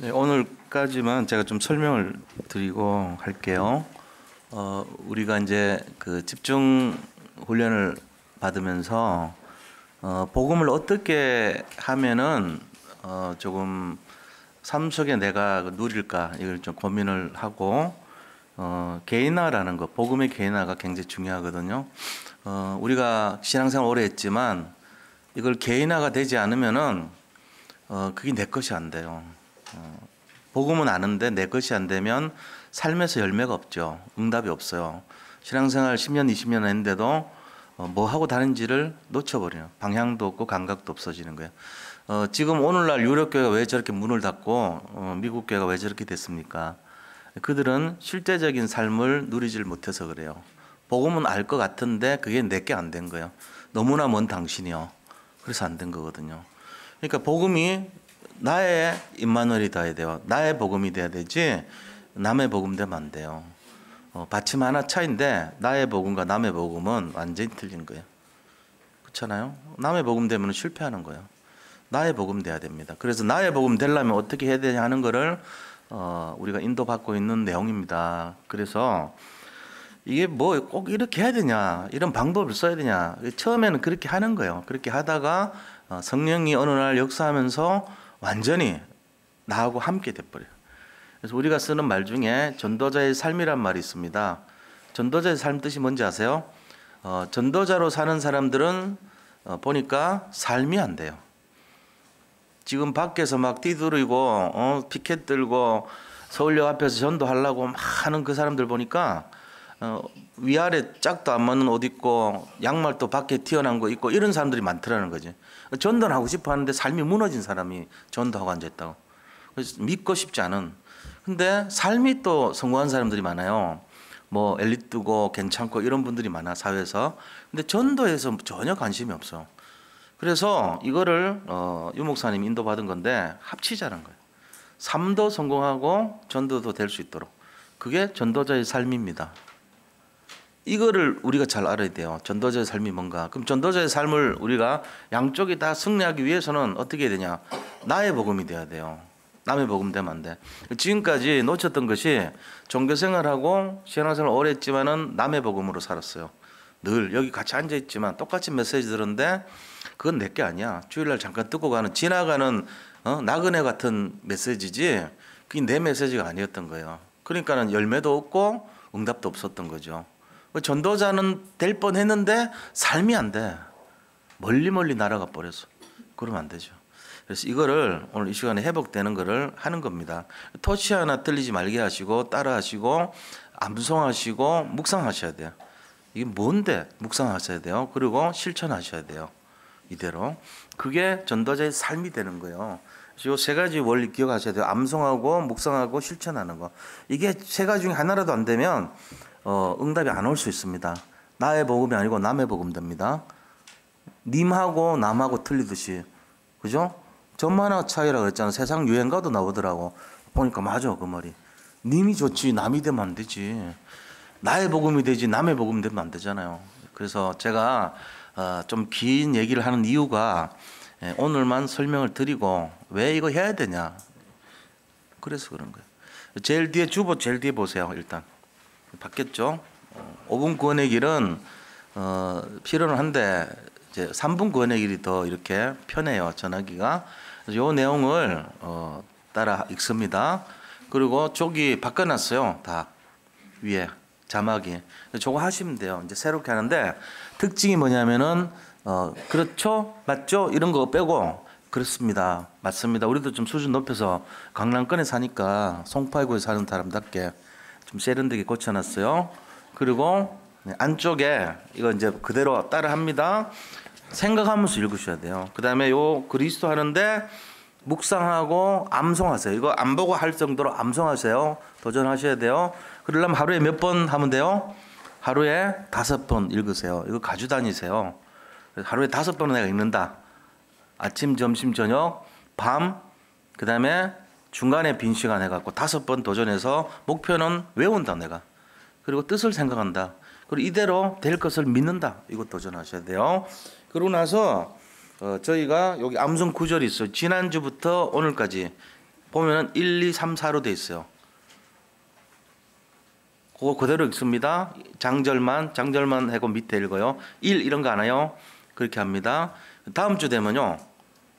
네, 오늘까지만 제가 좀 설명을 드리고 할게요. 우리가 이제 그 집중 훈련을 받으면서 복음을 어떻게 하면은 조금 삶 속에 내가 누릴까 이걸 좀 고민을 하고 개인화라는 거, 복음의 개인화가 굉장히 중요하거든요. 우리가 신앙생활 오래 했지만 이걸 개인화가 되지 않으면은 그게 내 것이 안 돼요. 복음은 아는데 내 것이 안 되면 삶에서 열매가 없죠. 응답이 없어요. 신앙생활 10년, 20년 했는데도 뭐 하고 다른지를 놓쳐버려요. 방향도 없고 감각도 없어지는 거예요. 지금 오늘날 유럽교회가 왜 저렇게 문을 닫고 미국 교회가 왜 저렇게 됐습니까? 그들은 실제적인 삶을 누리질 못해서 그래요. 복음은 알 것 같은데 그게 내게 안 된 거예요. 너무나 먼 당신이요. 그래서 안 된 거거든요. 그러니까 복음이 나의 임마누엘이 돼야 돼요. 나의 복음이 돼야 되지 남의 복음 되면 안 돼요. 받침 하나 차인데 나의 복음과 남의 복음은 완전히 틀린 거예요. 그렇잖아요. 남의 복음 되면 실패하는 거예요. 나의 복음 돼야 됩니다. 그래서 나의 복음 되려면 어떻게 해야 되냐 하는 거를 우리가 인도받고 있는 내용입니다. 그래서 이게 뭐 꼭 이렇게 해야 되냐, 이런 방법을 써야 되냐, 처음에는 그렇게 하는 거예요. 그렇게 하다가 성령이 어느 날 역사하면서 완전히 나하고 함께 돼버려요. 그래서 우리가 쓰는 말 중에 전도자의 삶이란 말이 있습니다. 전도자의 삶 뜻이 뭔지 아세요? 전도자로 사는 사람들은 보니까 삶이 안 돼요. 지금 밖에서 막 뛰두르고 피켓 들고 서울역 앞에서 전도하려고 막 하는 그 사람들 보니까 위아래 짝도 안 맞는 옷 입고 양말도 밖에 튀어나온 거 입고 이런 사람들이 많더라는 거지. 전도는 하고 싶어 하는데 삶이 무너진 사람이 전도하고 앉아있다고. 그래서 믿고 싶지 않은. 근데 삶이 또 성공한 사람들이 많아요. 뭐 엘리트고 괜찮고 이런 분들이 많아 사회에서. 근데 전도에서 전혀 관심이 없어. 그래서 이거를 유 목사님이 인도받은 건데 합치자는 거예요. 삶도 성공하고 전도도 될 수 있도록. 그게 전도자의 삶입니다. 이거를 우리가 잘 알아야 돼요. 전도자의 삶이 뭔가. 그럼 전도자의 삶을 우리가 양쪽이 다 승리하기 위해서는 어떻게 해야 되냐. 나의 복음이 돼야 돼요. 남의 복음 되면 안 돼. 지금까지 놓쳤던 것이 종교생활하고 신앙생활 오래 했지만은 남의 복음으로 살았어요. 늘 여기 같이 앉아있지만 똑같이 메시지 들었는데 그건 내게 아니야. 주일날 잠깐 듣고 가는 지나가는 나그네 같은 메시지지 그게 내 메시지가 아니었던 거예요. 그러니까는 열매도 없고 응답도 없었던 거죠. 전도자는 될 뻔했는데 삶이 안 돼. 멀리 날아가 버렸어. 그러면 안 되죠. 그래서 이거를 오늘 이 시간에 회복되는 거를 하는 겁니다. 터치 하나 틀리지 말게 하시고 따라 하시고 암송하시고 묵상하셔야 돼요. 이게 뭔데 묵상하셔야 돼요. 그리고 실천하셔야 돼요. 이대로. 그게 전도자의 삶이 되는 거예요. 이 세 가지 원리 기억하셔야 돼요. 암송하고 묵상하고 실천하는 거. 이게 세 가지 중에 하나라도 안 되면 응답이 안 올 수 있습니다. 나의 복음이 아니고 남의 복음 됩니다. 님하고 남하고 틀리듯이. 그죠? 전만화 차이라고 그랬잖아. 세상 유행가도 나오더라고. 보니까 맞아 그 말이. 님이 좋지 남이 되면 안 되지. 나의 복음이 되지 남의 복음 되면 안 되잖아요. 그래서 제가 좀 긴 얘기를 하는 이유가 오늘만 설명을 드리고 왜 이거 해야 되냐. 그래서 그런 거예요. 제일 뒤에 주보 제일 뒤에 보세요. 일단 바뀌었죠. 5분 구원의 길은 필요는 한데 이제 3분 구원의 길이 더 이렇게 편해요. 전하기가. 요 내용을 따라 읽습니다. 그리고 저기 바꿔놨어요. 다 위에 자막이. 저거 하시면 돼요. 이제 새롭게 하는데 특징이 뭐냐면은 그렇죠, 맞죠, 이런 거 빼고 그렇습니다, 맞습니다. 우리도 좀 수준 높여서 강남권에 사니까 송파구에 사는 사람답게 좀 세련되게 고쳐놨어요. 그리고 안쪽에 이거 이제 그대로 따라합니다. 생각하면서 읽으셔야 돼요. 그 다음에 요 그리스도 하는데 묵상하고 암송하세요. 이거 안 보고 할 정도로 암송하세요. 도전하셔야 돼요. 그러려면 하루에 몇 번 하면 돼요? 하루에 5번 읽으세요. 이거 가지고 다니세요. 하루에 5번은 내가 읽는다. 아침, 점심, 저녁, 밤, 그 다음에 중간에 빈 시간 해갖고 5번 도전해서 목표는 외운다 내가. 그리고 뜻을 생각한다. 그리고 이대로 될 것을 믿는다. 이거 도전하셔야 돼요. 그러고 나서 저희가 여기 암송 구절이 있어요. 지난주부터 오늘까지 보면은 1, 2, 3, 4로 돼 있어요. 그거 그대로 읽습니다. 장절만 하고 밑에 읽어요. 1 이런 거 안 해요. 그렇게 합니다. 다음 주 되면요.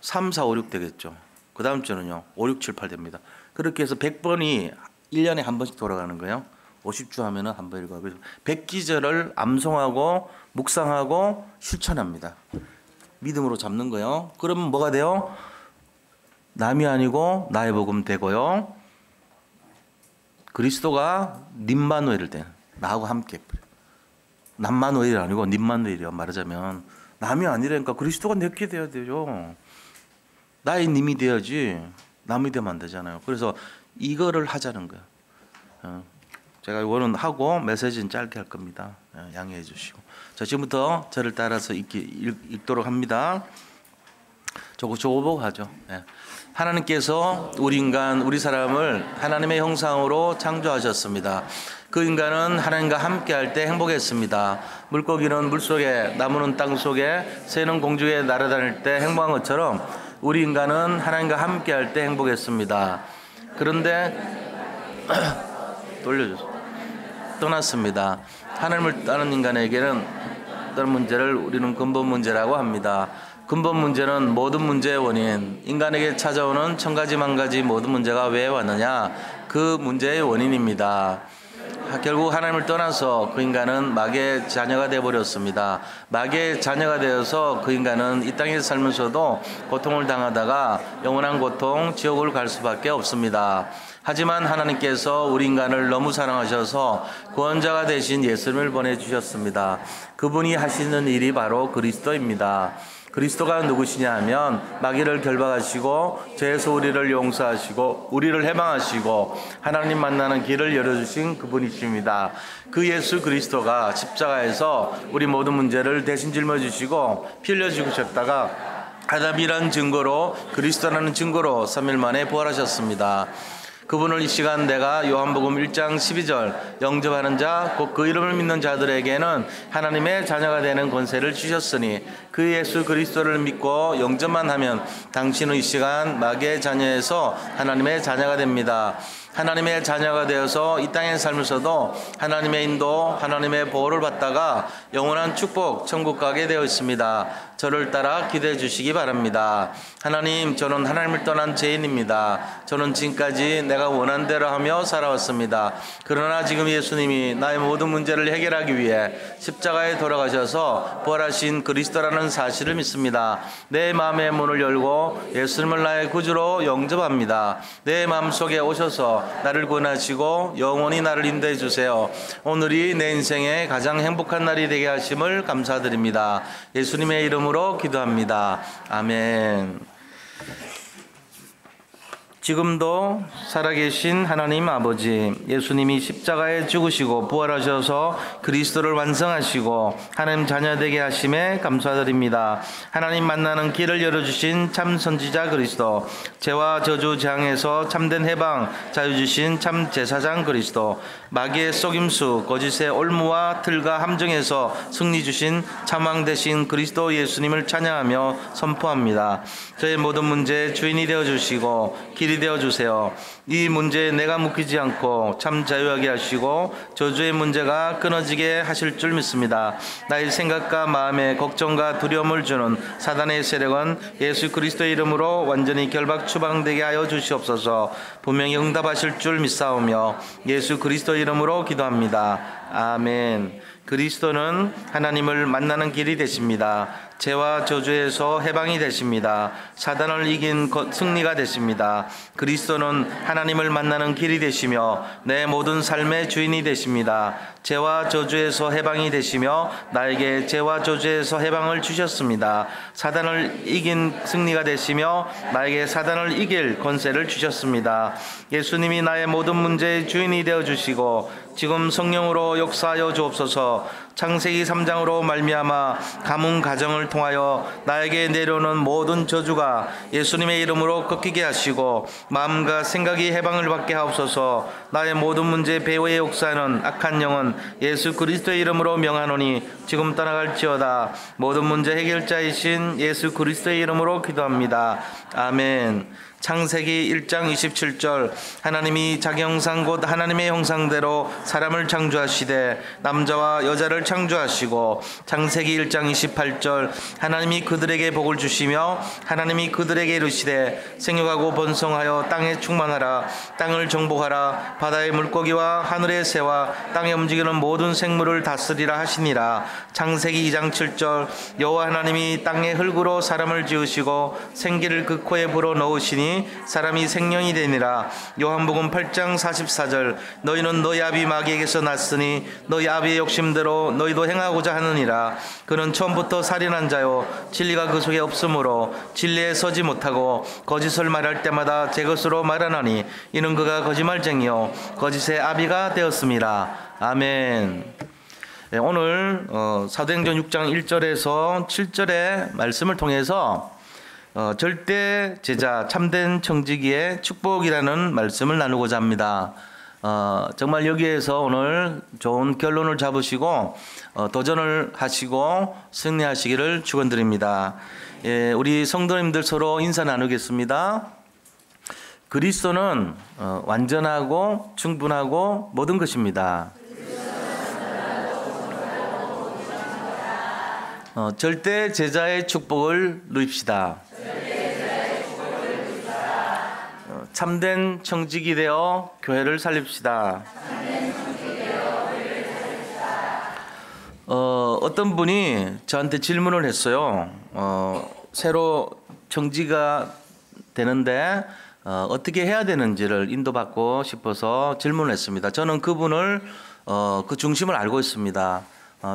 3, 4, 5, 6 되겠죠. 그 다음 주는요. 5, 6, 7, 8 됩니다. 그렇게 해서 100번이 1년에 한 번씩 돌아가는 거예요. 50주 하면은 한 번 읽어요. 그래서 100기절을 암송하고 묵상하고 실천합니다. 믿음으로 잡는 거예요. 그러면 뭐가 돼요? 남이 아니고 나의 복음 되고요. 그리스도가 님마누엘을 된 나하고 함께 남마누엘이 아니고 님마누엘이요. 말하자면 남이 아니라니까 그리스도가 내게 돼야 되죠. 나의 님이 돼야지 남이 되면 안 되잖아요. 그래서 이거를 하자는 거예요. 제가 이거는 하고 메시지는 짧게 할 겁니다. 양해해 주시고. 자, 지금부터 저를 따라서 읽도록 합니다. 저거 보고 하죠. 하나님께서 우리 인간, 우리 사람을 하나님의 형상으로 창조하셨습니다. 그 인간은 하나님과 함께 할 때 행복했습니다. 물고기는 물속에, 나무는 땅속에, 새는 공중에 날아다닐 때 행복한 것처럼 우리 인간은 하나님과 함께 할 때 행복했습니다. 그런데 떠났습니다. 하나님을 따르는 인간에게는 어떤 문제를 우리는 근본 문제라고 합니다. 근본 문제는 모든 문제의 원인, 인간에게 찾아오는 천가지 만가지 모든 문제가 왜 왔느냐, 그 문제의 원인입니다. 결국 하나님을 떠나서 그 인간은 마귀의 자녀가 되어버렸습니다. 마귀의 자녀가 되어서 그 인간은 이 땅에 살면서도 고통을 당하다가 영원한 고통, 지옥을 갈 수밖에 없습니다. 하지만 하나님께서 우리 인간을 너무 사랑하셔서 구원자가 되신 예수님을 보내주셨습니다. 그분이 하시는 일이 바로 그리스도입니다. 그리스도가 누구시냐 하면 마귀를 결박하시고 죄에서 우리를 용서하시고 우리를 해방하시고 하나님 만나는 길을 열어주신 그분이십니다. 그 예수 그리스도가 십자가에서 우리 모든 문제를 대신 짊어지시고 피 흘려 죽으셨다가 아담이라는 증거로 그리스도라는 증거로 3일 만에 부활하셨습니다. 그분을 이 시간 내가 요한복음 1장 12절 영접하는 자 곧 그 이름을 믿는 자들에게는 하나님의 자녀가 되는 권세를 주셨으니 그 예수 그리스도를 믿고 영접만 하면 당신은 이 시간 마귀의 자녀에서 하나님의 자녀가 됩니다. 하나님의 자녀가 되어서 이 땅에 살면서도 하나님의 인도, 하나님의 보호를 받다가 영원한 축복, 천국 가게 되어 있습니다. 저를 따라 기도해 주시기 바랍니다. 하나님, 저는 하나님을 떠난 죄인입니다. 저는 지금까지 내가 원한 대로 하며 살아왔습니다. 그러나 지금 예수님이 나의 모든 문제를 해결하기 위해 십자가에 돌아가셔서 부활하신 그리스도라는 사실을 믿습니다. 내 마음의 문을 열고 예수님을 나의 구주로 영접합니다. 내 마음속에 오셔서 나를 구원하시고 영원히 나를 인도해 주세요. 오늘이 내 인생의 가장 행복한 날이 되게 하심을 감사드립니다. 예수님의 이름으로 기도합니다. 아멘. 지금도 살아계신 하나님 아버지, 예수님이 십자가에 죽으시고 부활하셔서 그리스도를 완성하시고 하나님 자녀 되게 하심에 감사드립니다. 하나님 만나는 길을 열어주신 참 선지자 그리스도, 죄와 저주 재앙에서 참된 해방 자유 주신 참 제사장 그리스도, 마귀의 속임수 거짓의 올무와 틀과 함정에서 승리 주신 참왕 되신 그리스도 예수님을 찬양하며 선포합니다. 저의 모든 문제의 주인이 되어주시고 길이 되어주세요. 이 문제에 내가 묶이지 않고 참 자유하게 하시고 저주의 문제가 끊어지게 하실 줄 믿습니다. 나의 생각과 마음에 걱정과 두려움을 주는 사단의 세력은 예수 그리스도의 이름으로 완전히 결박 추방되게 하여 주시옵소서. 분명히 응답하실 줄 믿사오며 예수 그리스도의 이름으로 기도합니다. 아멘. 그리스도는 하나님을 만나는 길이 되십니다. 죄와 저주에서 해방이 되십니다. 사단을 이긴 승리가 되십니다. 그리스도는 하나님을 만나는 길이 되시며 내 모든 삶의 주인이 되십니다. 죄와 저주에서 해방이 되시며 나에게 죄와 저주에서 해방을 주셨습니다. 사단을 이긴 승리가 되시며 나에게 사단을 이길 권세를 주셨습니다. 예수님이 나의 모든 문제의 주인이 되어주시고 지금 성령으로 역사하여 주옵소서. 창세기 3장으로 말미암아 가문 가정을 통하여 나에게 내려오는 모든 저주가 예수님의 이름으로 꺾이게 하시고 마음과 생각이 해방을 받게 하옵소서. 나의 모든 문제 배후에 역사하는 악한 영은 예수 그리스도의 이름으로 명하노니 지금 떠나갈지어다. 모든 문제 해결자이신 예수 그리스도의 이름으로 기도합니다. 아멘. 창세기 1장 27절 하나님이 자기 형상 곧 하나님의 형상대로 사람을 창조하시되 남자와 여자를 창조하시고 창세기 1장 28절 하나님이 그들에게 복을 주시며 하나님이 그들에게 이르시되 생육하고 번성하여 땅에 충만하라. 땅을 정복하라. 바다의 물고기와 하늘의 새와 땅에 움직이는 모든 생물을 다스리라 하시니라. 창세기 2장 7절 여호와 하나님이 땅의 흙으로 사람을 지으시고 생기를 그 코에 불어넣으시니 사람이 생명이 되니라. 요한복음 8장 44절 너희는 너희 아비 마귀에게서 났으니 너희 아비의 욕심대로 너희도 행하고자 하느니라. 그는 처음부터 살인한 자요 진리가 그 속에 없으므로 진리에 서지 못하고 거짓을 말할 때마다 제 것으로 말하나니 이는 그가 거짓말쟁이요 거짓의 아비가 되었습니다. 아멘. 네, 오늘 사도행전 6장 1절에서 7절의 말씀을 통해서 절대 제자 참된 청지기의 축복이라는 말씀을 나누고자 합니다. 정말 여기에서 오늘 좋은 결론을 잡으시고 도전을 하시고 승리하시기를 축원드립니다. 예, 우리 성도님들 서로 인사 나누겠습니다. 그리스도는 완전하고 충분하고 모든 것입니다. 절대 제자의 축복을 누립시다. 참된 청지기 되어 교회를 살립시다. 어떤 분이 저한테 질문을 했어요. 새로 청지가 되는데 어떻게 해야 되는지를 인도받고 싶어서 질문을 했습니다. 저는 그분을 그 중심을 알고 있습니다.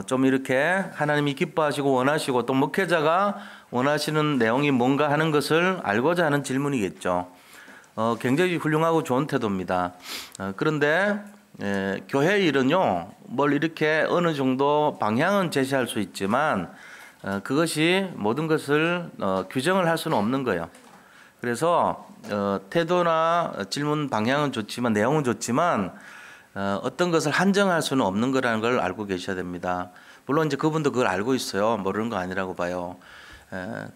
좀 이렇게 하나님이 기뻐하시고 원하시고 또 목회자가 원하시는 내용이 뭔가 하는 것을 알고자 하는 질문이겠죠. 굉장히 훌륭하고 좋은 태도입니다. 그런데 교회 일은요, 뭘 이렇게 어느 정도 방향은 제시할 수 있지만 그것이 모든 것을 규정을 할 수는 없는 거예요. 그래서 태도나 질문 방향은 좋지만 내용은 좋지만 어떤 것을 한정할 수는 없는 거라는 걸 알고 계셔야 됩니다. 물론 이제 그분도 그걸 알고 있어요. 모르는 거 아니라고 봐요.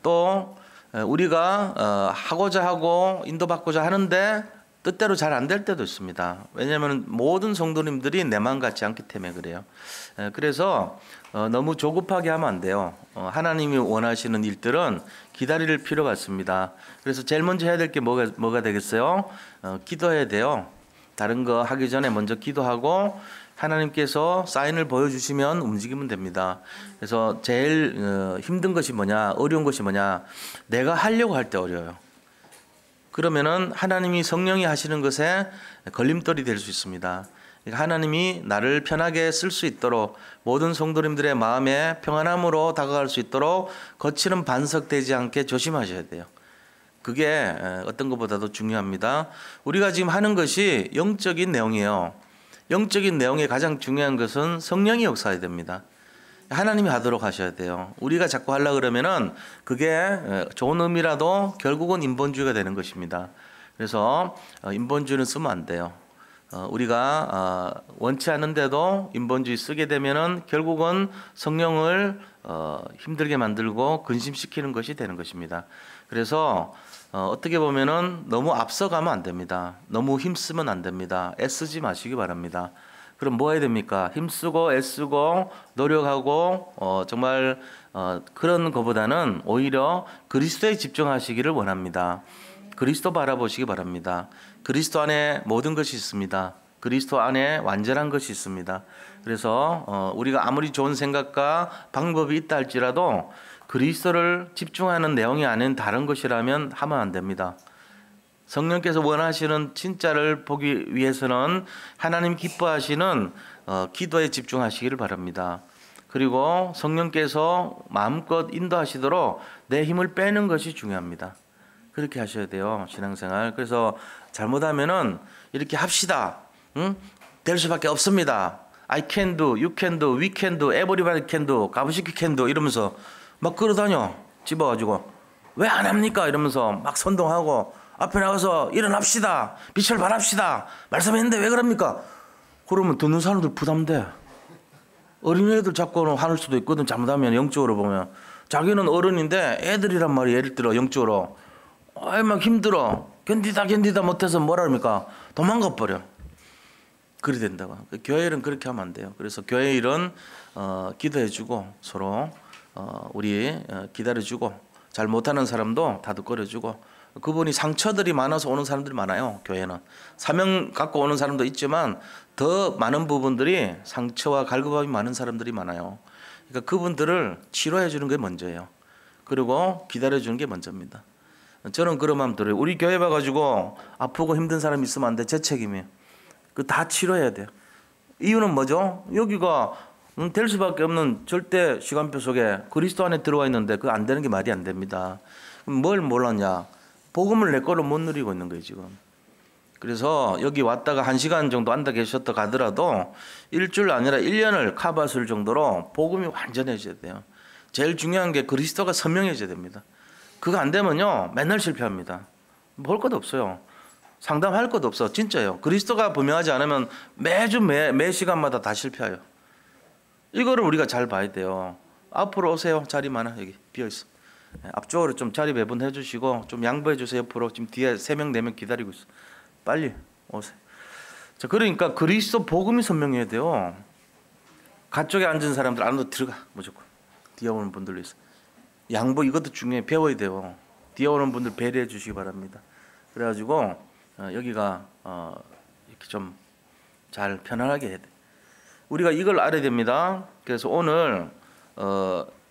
또 우리가 하고자 하고 인도받고자 하는데 뜻대로 잘 안 될 때도 있습니다. 왜냐하면 모든 성도님들이 내 마음 같지 않기 때문에 그래요. 그래서 너무 조급하게 하면 안 돼요. 하나님이 원하시는 일들은 기다릴 필요가 있습니다. 그래서 제일 먼저 해야 될 게 뭐가 되겠어요? 기도해야 돼요. 다른 거 하기 전에 먼저 기도하고 하나님께서 사인을 보여주시면 움직이면 됩니다. 그래서 제일 힘든 것이 뭐냐, 어려운 것이 뭐냐, 내가 하려고 할 때 어려워요. 그러면은 하나님이 성령이 하시는 것에 걸림돌이 될 수 있습니다. 그러니까 하나님이 나를 편하게 쓸 수 있도록 모든 성도님들의 마음에 평안함으로 다가갈 수 있도록 거칠은 반석되지 않게 조심하셔야 돼요. 그게 어떤 것보다도 중요합니다. 우리가 지금 하는 것이 영적인 내용이에요. 영적인 내용에 가장 중요한 것은 성령이 역사해야 됩니다. 하나님이 하도록 하셔야 돼요. 우리가 자꾸 하려고 그러면은 그게 좋은 의미라도 결국은 인본주의가 되는 것입니다. 그래서 인본주의는 쓰면 안 돼요. 우리가 원치 않은데도 인본주의 쓰게 되면은 결국은 성령을 힘들게 만들고 근심시키는 것이 되는 것입니다. 그래서 어떻게 보면은 너무 앞서가면 안 됩니다. 너무 힘쓰면 안 됩니다. 애쓰지 마시기 바랍니다. 그럼 뭐 해야 됩니까? 힘쓰고 애쓰고 노력하고 정말 그런 것보다는 오히려 그리스도에 집중하시기를 원합니다. 그리스도 바라보시기 바랍니다. 그리스도 안에 모든 것이 있습니다. 그리스도 안에 완전한 것이 있습니다. 그래서 우리가 아무리 좋은 생각과 방법이 있다 할지라도 그리스도를 집중하는 내용이 아닌 다른 것이라면 하면 안 됩니다. 성령께서 원하시는 진짜를 보기 위해서는 하나님 기뻐하시는 기도에 집중하시기를 바랍니다. 그리고 성령께서 마음껏 인도하시도록 내 힘을 빼는 것이 중요합니다. 그렇게 하셔야 돼요. 신앙생활. 그래서 잘못하면은 이렇게 합시다. 될 수밖에 없습니다. I can do, you can do, we can do, everybody can do, 가부시키 can do 이러면서 막 끌어다녀. 집어가지고 왜 안 합니까? 이러면서 막 선동하고 앞에 나가서 일어납시다. 빛을 발합시다. 말씀했는데 왜 그럽니까? 그러면 듣는 사람들 부담돼. 어린애들 자꾸는 화낼 수도 있거든. 잘못하면 영적으로 보면. 자기는 어른인데 애들이란 말이 예를 들어 영적으로 아이 막 힘들어. 견디다 못해서 뭐라 합니까? 도망가 버려. 그리 된다고. 교회 일은 그렇게 하면 안 돼요. 그래서 교회 일은 기도해주고 서로 우리 기다려주고 잘 못하는 사람도 다독거려주고 그분이 상처들이 많아서 오는 사람들이 많아요. 교회는 사명 갖고 오는 사람도 있지만 더 많은 부분들이 상처와 갈급함이 많은 사람들이 많아요. 그러니까 그분들을 치료해 주는 게 먼저예요. 그리고 기다려 주는 게 먼저입니다. 저는 그런 마음 들어요. 우리 교회 봐가지고 아프고 힘든 사람이 있으면 안 돼. 제 책임이에요. 그 다 치료해야 돼요. 이유는 뭐죠? 여기가 될 수밖에 없는 절대 시간표 속에 그리스도 안에 들어와 있는데 그거 안 되는 게 말이 안 됩니다. 뭘 몰랐냐? 복음을 내 걸로 못 누리고 있는 거예요 지금. 그래서 여기 왔다가 1시간 정도 앉아 계셨다 가더라도 일주일 아니라 1년을 카바쓸 정도로 복음이 완전해져야 돼요. 제일 중요한 게 그리스도가 선명해져야 됩니다. 그거 안 되면요 맨날 실패합니다. 볼 것도 없어요. 상담할 것도 없어. 진짜요. 그리스도가 분명하지 않으면 매주 매 시간마다 다 실패해요. 이거를 우리가 잘 봐야 돼요. 앞으로 오세요. 자리 많아. 여기 비어있어. 앞쪽으로 좀 자리 배분해 주시고 좀 양보해 주세요. 옆으로 지금 뒤에 3명 4명 기다리고 있어. 빨리 오세요. 자, 그러니까 그리스도 복음이 선명해야 돼요. 가쪽에 앉은 사람들 안으로 들어가 무조건. 뒤에 오는 분들도 있어. 양보 이것도 중요해. 배워야 돼요. 뒤에 오는 분들 배려해 주시기 바랍니다. 그래가지고 여기가 이렇게 좀 잘 편안하게 해야 돼. 우리가 이걸 알아야 됩니다. 그래서 오늘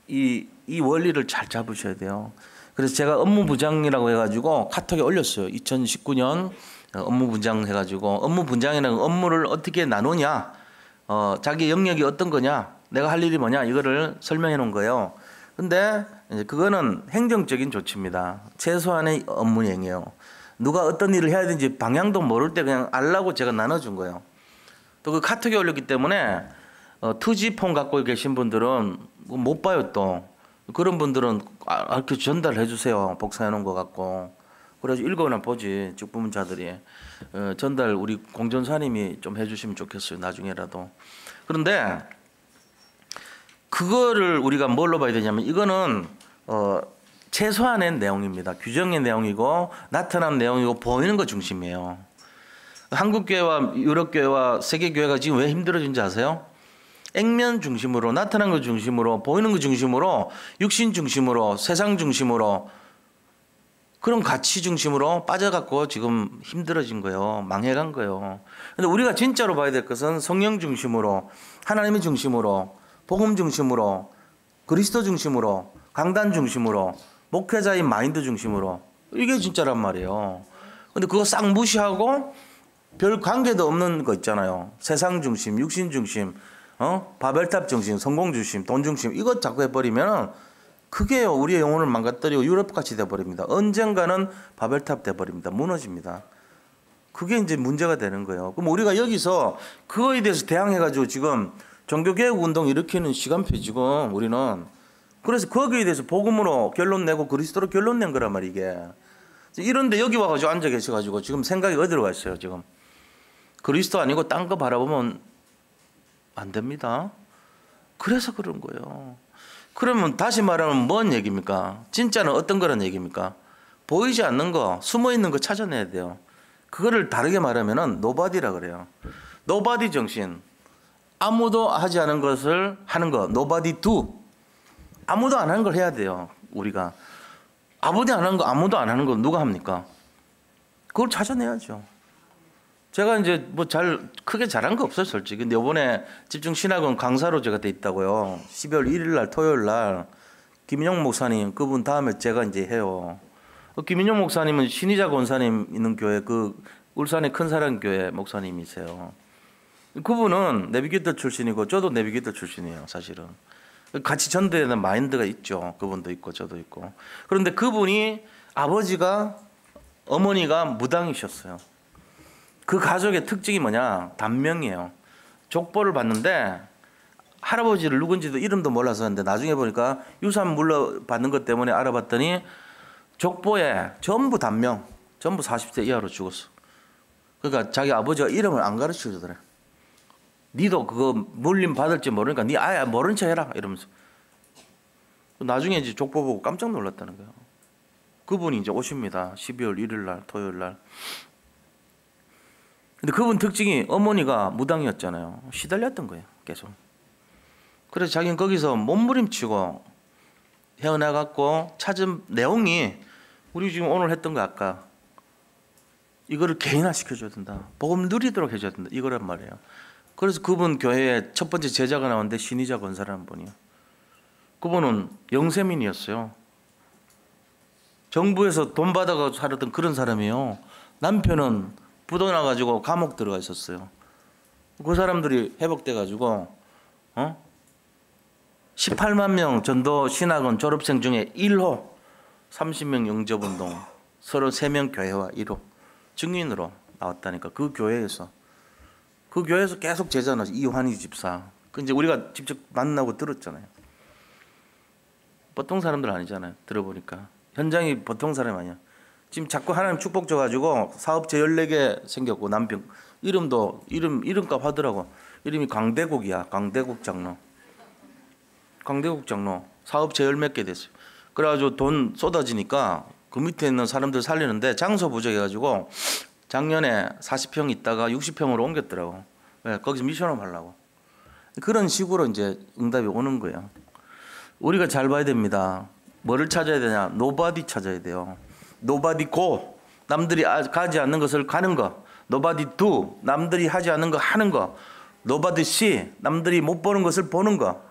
이 원리를 잘 잡으셔야 돼요. 그래서 제가 업무부장이라고 해가지고 카톡에 올렸어요. 2019년 업무부장 해가지고 업무부장이라는 업무를 어떻게 나누냐, 자기 영역이 어떤 거냐, 내가 할 일이 뭐냐 이거를 설명해 놓은 거예요. 근데 이제 그거는 행정적인 조치입니다. 최소한의 업무행위예요. 누가 어떤 일을 해야 되는지 방향도 모를 때 그냥 알라고 제가 나눠준 거예요. 또 그 카톡에 올렸기 때문에 2G 폰 갖고 계신 분들은 못 봐요. 또 그런 분들은 이렇게 전달해 주세요. 복사해 놓은 거 갖고. 그래서 읽어나 보지. 직부문자들이 전달 우리 공전사님이 좀 해주시면 좋겠어요. 나중에라도. 그런데 그거를 우리가 뭘로 봐야 되냐면 이거는 최소한의 내용입니다. 규정의 내용이고 나타난 내용이고 보이는 거 중심이에요. 한국교회와 유럽교회와 세계교회가 지금 왜 힘들어진지 아세요? 액면 중심으로 나타난 것 중심으로 보이는 것 중심으로 육신 중심으로 세상 중심으로 그런 가치 중심으로 빠져갖고 지금 힘들어진 거예요. 망해간 거예요. 근데 우리가 진짜로 봐야 될 것은 성령 중심으로 하나님의 중심으로 복음 중심으로 그리스도 중심으로 강단 중심으로 목회자의 마인드 중심으로 이게 진짜란 말이에요. 근데 그거 싹 무시하고 별 관계도 없는 거 있잖아요. 세상 중심, 육신 중심, 바벨탑 중심, 성공 중심, 돈 중심 이것 자꾸 해버리면 그게요 우리의 영혼을 망가뜨리고 유럽같이 돼버립니다. 언젠가는 바벨탑 돼버립니다. 무너집니다. 그게 이제 문제가 되는 거예요. 그럼 우리가 여기서 그거에 대해서 대항해가지고 지금 종교개혁 운동 일으키는 시간표 지금 우리는 그래서 거기에 대해서 복음으로 결론 내고 그리스도로 결론 낸 거란 말이야 이게. 이런데 여기 와가지고 앉아 계셔가지고 지금 생각이 어디로 가 있어요 지금. 그리스도 아니고 딴 거 바라보면 안 됩니다. 그래서 그런 거예요. 그러면 다시 말하면 뭔 얘기입니까? 진짜는 어떤 거란 얘기입니까? 보이지 않는 거, 숨어 있는 거 찾아내야 돼요. 그거를 다르게 말하면은 노바디라 그래요. 노바디 정신. 아무도 하지 않은 것을 하는 거. 노바디 두. 아무도 안 하는 걸 해야 돼요. 우리가. 아무도 안 하는 거 누가 합니까? 그걸 찾아내야죠. 제가 이제 뭐 크게 잘한 거 없어요, 솔직히. 근데 이번에 집중신학원 강사로 제가 돼 있다고요. 12월 1일 날 토요일 날 김인영 목사님 그분 다음에 제가 이제 해요. 김인영 목사님은 신의자 권사님 있는 교회 그 울산의 큰사랑교회 목사님이세요. 그분은 내비게이터 출신이고 저도 내비게이터 출신이에요, 사실은. 같이 전도되는 마인드가 있죠. 그분도 있고 저도 있고. 그런데 그분이 아버지가 어머니가 무당이셨어요. 그 가족의 특징이 뭐냐? 단명이에요. 족보를 봤는데 할아버지를 누군지도 이름도 몰라서 했는데 나중에 보니까 유산 물려받는 것 때문에 알아봤더니 족보에 전부 단명, 전부 40세 이하로 죽었어. 그러니까 자기 아버지가 이름을 안 가르쳐 주더래. 니도 그거 물림 받을지 모르니까 니 아예 모른 척 해라 이러면서. 나중에 이제 족보 보고 깜짝 놀랐다는 거예요. 그분이 이제 오십니다. 12월 1일 날 토요일 날. 근데 그분 특징이 어머니가 무당이었잖아요. 시달렸던 거예요. 계속. 그래서 자기는 거기서 몸부림치고 헤어나갔고 찾은 내용이 우리 지금 오늘 했던 거 아까 이거를 개인화 시켜줘야 된다. 복음 누리도록 해줘야 된다. 이거란 말이에요. 그래서 그분 교회에 첫 번째 제자가 나왔는데 신의자 권사라는 분이요. 그분은 영세민이었어요. 정부에서 돈 받아가 살았던 그런 사람이에요. 남편은 부도나가지고 감옥 들어가 있었어요. 그 사람들이 회복돼가지고 18만 명 전도 신학원 졸업생 중에 1호 30명 영접운동 33명 교회와 1호 증인으로 나왔다니까. 그 교회에서 계속 제자나 이환희 집사. 그 이제 우리가 직접 만나고 들었잖아요. 보통 사람들 아니잖아요. 들어보니까 현장이 보통 사람이 아니야. 지금 자꾸 하나님 축복 줘가지고 사업체 14개 생겼고 남편 이름값 하더라고. 이름이 강대국이야. 강대국 장로. 강대국 장로 사업체 10몇 개 됐어요. 그래가지고 돈 쏟아지니까 그 밑에 있는 사람들 살리는데 장소 부족해가지고 작년에 40평 있다가 60평으로 옮겼더라고. 네, 거기서 미션업 하려고. 그런 식으로 이제 응답이 오는 거예요. 우리가 잘 봐야 됩니다. 뭐를 찾아야 되냐? 노바디 찾아야 돼요. 노바디 고 남들이 가지 않는 것을 가는 거. 노바디 두 남들이 하지 않는 거 하는 거. 노바디 시 남들이 못 보는 것을 보는 거.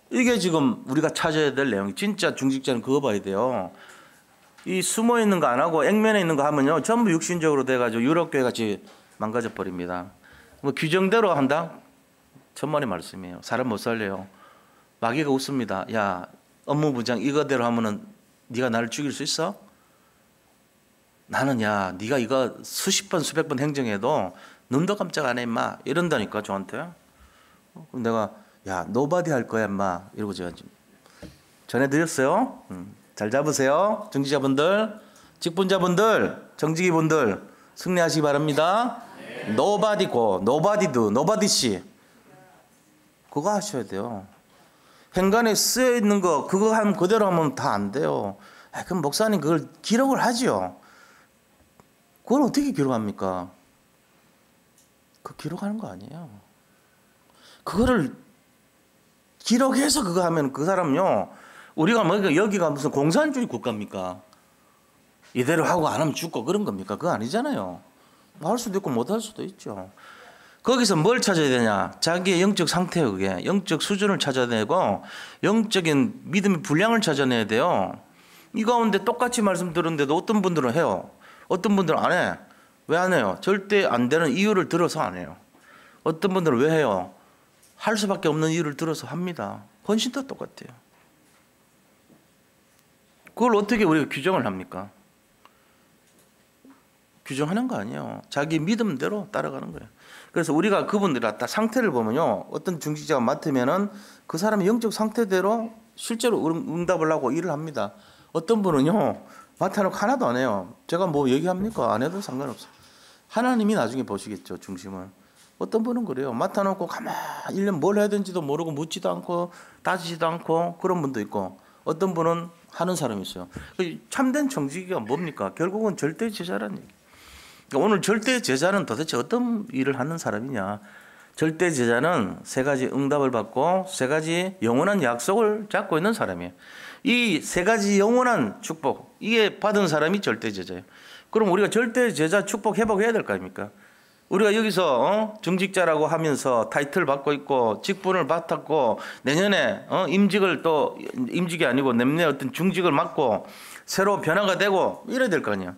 이게 지금 우리가 찾아야 될 내용이. 진짜 중직자는 그거 봐야 돼요. 이 숨어 있는 거 안 하고 액면에 있는 거 하면요 전부 육신적으로 돼가지고 유럽교회 같이 망가져 버립니다. 뭐 규정대로 한다? 천만의 말씀이에요. 사람 못 살려요. 마귀가 웃습니다. 야 업무부장 이거대로 하면은 네가 나를 죽일 수 있어? 나는 야 네가 이거 수십 번 수백 번 행정해도 눈도 깜짝 안 해 임마 이런다니까 저한테. 그럼 내가 야 노바디 할 거야 임마 이러고 제가 전해드렸어요. 잘 잡으세요. 정치자분들, 직분자분들, 정직이분들 승리하시기 바랍니다. 노바디 고, 노바디 두, 노바디 씨 그거 하셔야 돼요. 행간에 쓰여 있는 거 그거 하면 그대로 하면 다 안 돼요. 그럼 목사님 그걸 기록을 하지요. 그걸 어떻게 기록합니까? 그 기록하는 거 아니에요. 그거를 기록해서 그거 하면 그 사람요. 우리가 뭐 여기가 무슨 공산주의 국가입니까? 이대로 하고 안 하면 죽고 그런 겁니까? 그거 아니잖아요. 할 수도 있고 못 할 수도 있죠. 거기서 뭘 찾아야 되냐? 자기의 영적 상태요. 그게 영적 수준을 찾아내고 영적인 믿음의 분량을 찾아내야 돼요. 이 가운데 똑같이 말씀 들었는데도 어떤 분들은 해요. 어떤 분들은 안 해. 왜 안 해요? 절대 안 되는 이유를 들어서 안 해요. 어떤 분들은 왜 해요? 할 수밖에 없는 이유를 들어서 합니다. 헌신 다 똑같아요. 그걸 어떻게 우리가 규정을 합니까? 규정하는 거 아니에요. 자기 믿음대로 따라가는 거예요. 그래서 우리가 그분들 다 상태를 보면요. 어떤 중직자가 맡으면은 그 사람의 영적 상태대로 실제로 응답을 하고 일을 합니다. 어떤 분은요. 맡아놓고 하나도 안 해요. 제가 뭐 얘기합니까? 안 해도 상관없어요. 하나님이 나중에 보시겠죠. 중심을. 어떤 분은 그래요. 맡아놓고 가만히 1년 뭘 해야 되는지도 모르고 묻지도 않고 따지지도 않고 그런 분도 있고 어떤 분은 하는 사람이 있어요. 참된 정직이가 뭡니까? 결국은 절대 제자라는 얘기. 그러니까 오늘 절대 제자는 도대체 어떤 일을 하는 사람이냐. 절대 제자는 세 가지 응답을 받고 세 가지 영원한 약속을 잡고 있는 사람이에요. 이 세 가지 영원한 축복 이게 받은 사람이 절대 제자예요. 그럼 우리가 절대 제자 축복 회복해야 될 거 아닙니까? 우리가 여기서 정직자라고 하면서 타이틀 받고 있고 직분을 맡았고 내년에 임직을 또 임직이 아니고 내년에 어떤 중직을 맡고 새로 변화가 되고 이래야 될 거 아니야.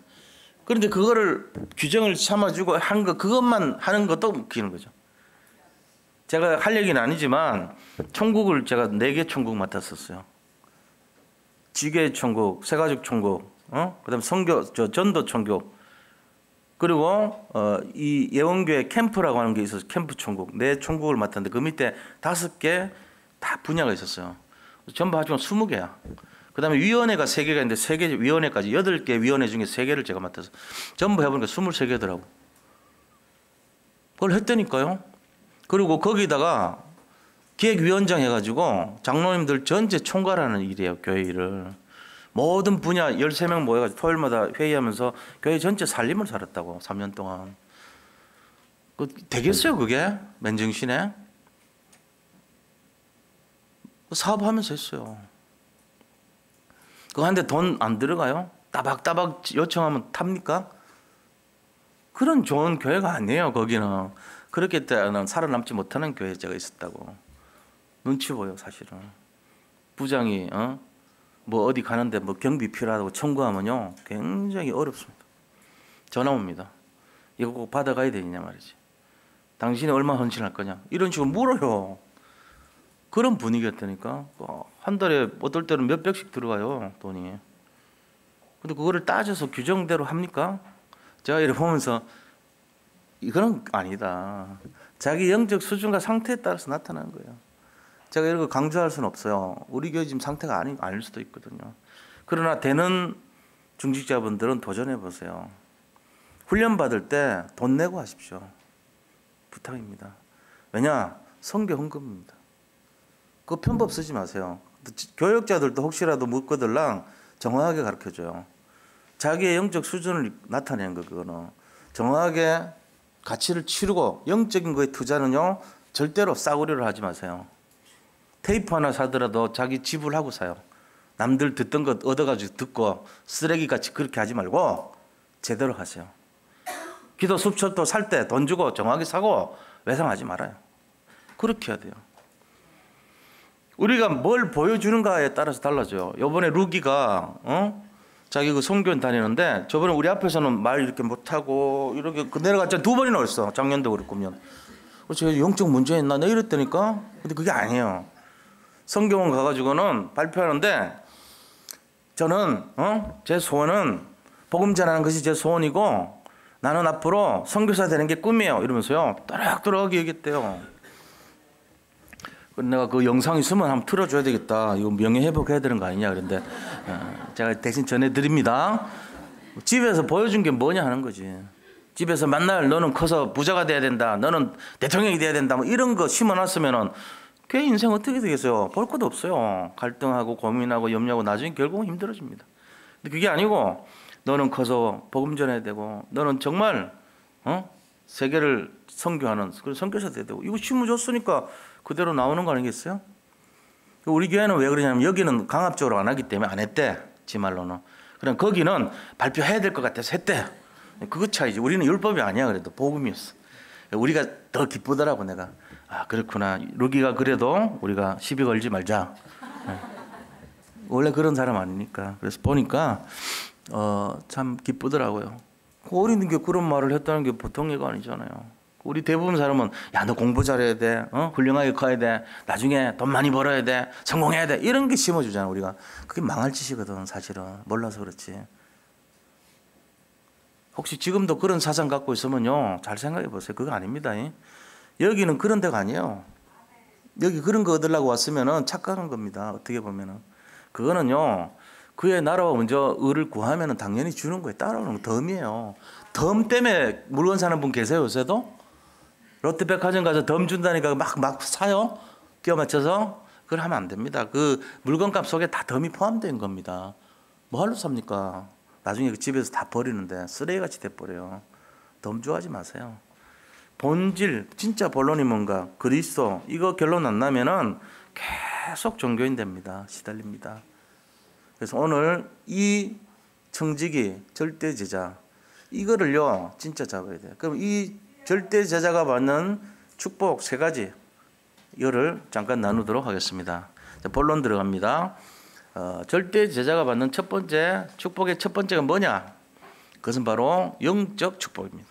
그런데 그거를 규정을 삼아주고 한 거 그것만 하는 것도 웃기는 거죠. 제가 할 얘기는 아니지만 총국을 제가 4개 총국 맡았었어요. 지계 총국, 세가족 총국, 그다음 선교 전도 총국. 그리고 이 예원교회 캠프라고 하는 게 있어서 캠프 총국, 내 총국을 맡았는데 그 밑에 5개 다 분야가 있었어요. 전부 합치면 20개야. 그 다음에 위원회가 3개가 있는데 3개 위원회까지 8개 위원회 중에 3개를 제가 맡아서 전부 해보니까 23개더라고. 그걸 했다니까요. 그리고 거기다가 기획위원장 해가지고 장로님들 전체 총괄하는 일이에요. 교회 일을. 모든 분야 13명 모여가지고 토요일마다 회의하면서 교회 전체 살림을 살았다고 3년 동안. 되겠어요 그게? 맨정신에? 사업하면서 했어요. 그거 한데 돈 안 들어가요? 따박따박 요청하면 탑니까? 그런 좋은 교회가 아니에요 거기는. 그렇기 때문에 살아남지 못하는 교회가 있었다고. 눈치 보여 사실은. 부장이 뭐 어디 가는데 뭐 경비 필요하다고 청구하면요 굉장히 어렵습니다. 전화 옵니다. 이거 꼭 받아가야 되냐 말이지. 당신이 얼마 헌신할 거냐 이런 식으로 물어요. 그런 분위기였다니까. 한 달에 어떨 때는 몇백씩 들어가요 돈이. 근데 그거를 따져서 규정대로 합니까? 제가 이렇게 보면서 이거는 아니다. 자기 영적 수준과 상태에 따라서 나타나는 거예요. 제가 이런 거 강조할 수는 없어요. 우리 교회 지금 상태가 아닐 수도 있거든요. 그러나 되는 중직자분들은 도전해 보세요. 훈련 받을 때 돈 내고 하십시오. 부탁입니다. 왜냐? 선교 헌금입니다. 그 편법 쓰지 마세요. 교역자들도 혹시라도 묻거들랑 정확하게 가르쳐줘요. 자기의 영적 수준을 나타내는 거 그거는. 정확하게 가치를 치르고 영적인 거에 투자는요 절대로 싸구려를 하지 마세요. 테이프 하나 사더라도 자기 지불하고 사요. 남들 듣던 것 얻어가지고 듣고 쓰레기같이 그렇게 하지 말고 제대로 하세요. 기도 수첩도 살 때 돈 주고 정확하게 사고 외상하지 말아요. 그렇게 해야 돼요. 우리가 뭘 보여주는가에 따라서 달라져요. 이번에 루기가 자기 그 성교원 다니는데 저번에 우리 앞에서는 말 이렇게 못하고 이렇게 내려갔잖아. 2번이나 왔어. 작년도 그랬구면. 제가 영적 문제 있나? 내가 이랬다니까. 근데 그게 아니에요. 성경원 가가지고는 발표하는데 저는 제 소원은 복음 전하는 것이 제 소원이고 나는 앞으로 선교사 되는 게 꿈이에요. 이러면서요. 또락또락 얘기했대요. 내가 그 영상 있으면 한번 틀어줘야 되겠다. 이거 명예회복해야 되는 거 아니냐. 그런데 제가 대신 전해드립니다. 집에서 보여준 게 뭐냐 하는 거지. 집에서 맨날 너는 커서 부자가 돼야 된다. 너는 대통령이 돼야 된다. 뭐 이런 거 심어놨으면은 걔 인생 어떻게 되겠어요? 볼 것도 없어요. 갈등하고 고민하고 염려하고 나중에 결국은 힘들어집니다. 근데 그게 아니고 너는 커서 복음 전해야 되고 너는 정말 세계를 선교하는 그런 선교사 돼야 되고 이거 심어줬으니까 그대로 나오는 거 아니겠어요? 우리 교회는 왜 그러냐면 여기는 강압적으로 안 하기 때문에 안 했대. 지 말로는. 그럼 거기는 발표해야 될 것 같아서 했대. 그거 차이지. 우리는 율법이 아니야. 그래도 복음이었어. 우리가 더 기쁘더라고 내가. 아 그렇구나. 루기가 그래도 우리가 시비 걸지 말자. 원래 그런 사람 아니니까. 그래서 보니까 참 기쁘더라고요. 어린 게 그런 말을 했다는 게 보통 얘가 아니잖아요. 우리 대부분 사람은 야 너 공부 잘해야 돼. 훌륭하게 커야 돼. 나중에 돈 많이 벌어야 돼. 성공해야 돼. 이런 게 심어주잖아 우리가. 그게 망할 짓이거든 사실은. 몰라서 그렇지. 혹시 지금도 그런 사상 갖고 있으면요 잘 생각해 보세요. 그거 아닙니다. 여기는 그런 데가 아니에요. 여기 그런 거 얻으려고 왔으면은 착각한 겁니다. 어떻게 보면은 그거는요 그의 나라와 먼저 의를 구하면은 당연히 주는 거예요. 따라오는 거 덤이에요. 덤 때문에 물건 사는 분 계세요 요새도? 롯데백화점 가서 덤 준다니까 막 사요? 끼워 맞춰서? 그걸 하면 안 됩니다. 그 물건값 속에 다 덤이 포함된 겁니다. 뭐하러 삽니까? 나중에 그 집에서 다 버리는데 쓰레기같이 돼버려요. 덤 좋아하지 마세요. 본질, 진짜 본론이 뭔가 그리스도 이거 결론 안 나면은 계속 종교인 됩니다. 시달립니다. 그래서 오늘 이 청지기 절대 제자 이거를요 진짜 잡아야 돼요. 그럼 이 절대 제자가 받는 축복 3가지 이거를 잠깐 나누도록 하겠습니다. 자, 본론 들어갑니다. 절대 제자가 받는 첫 번째 축복의 첫 번째가 뭐냐? 그것은 바로 영적 축복입니다.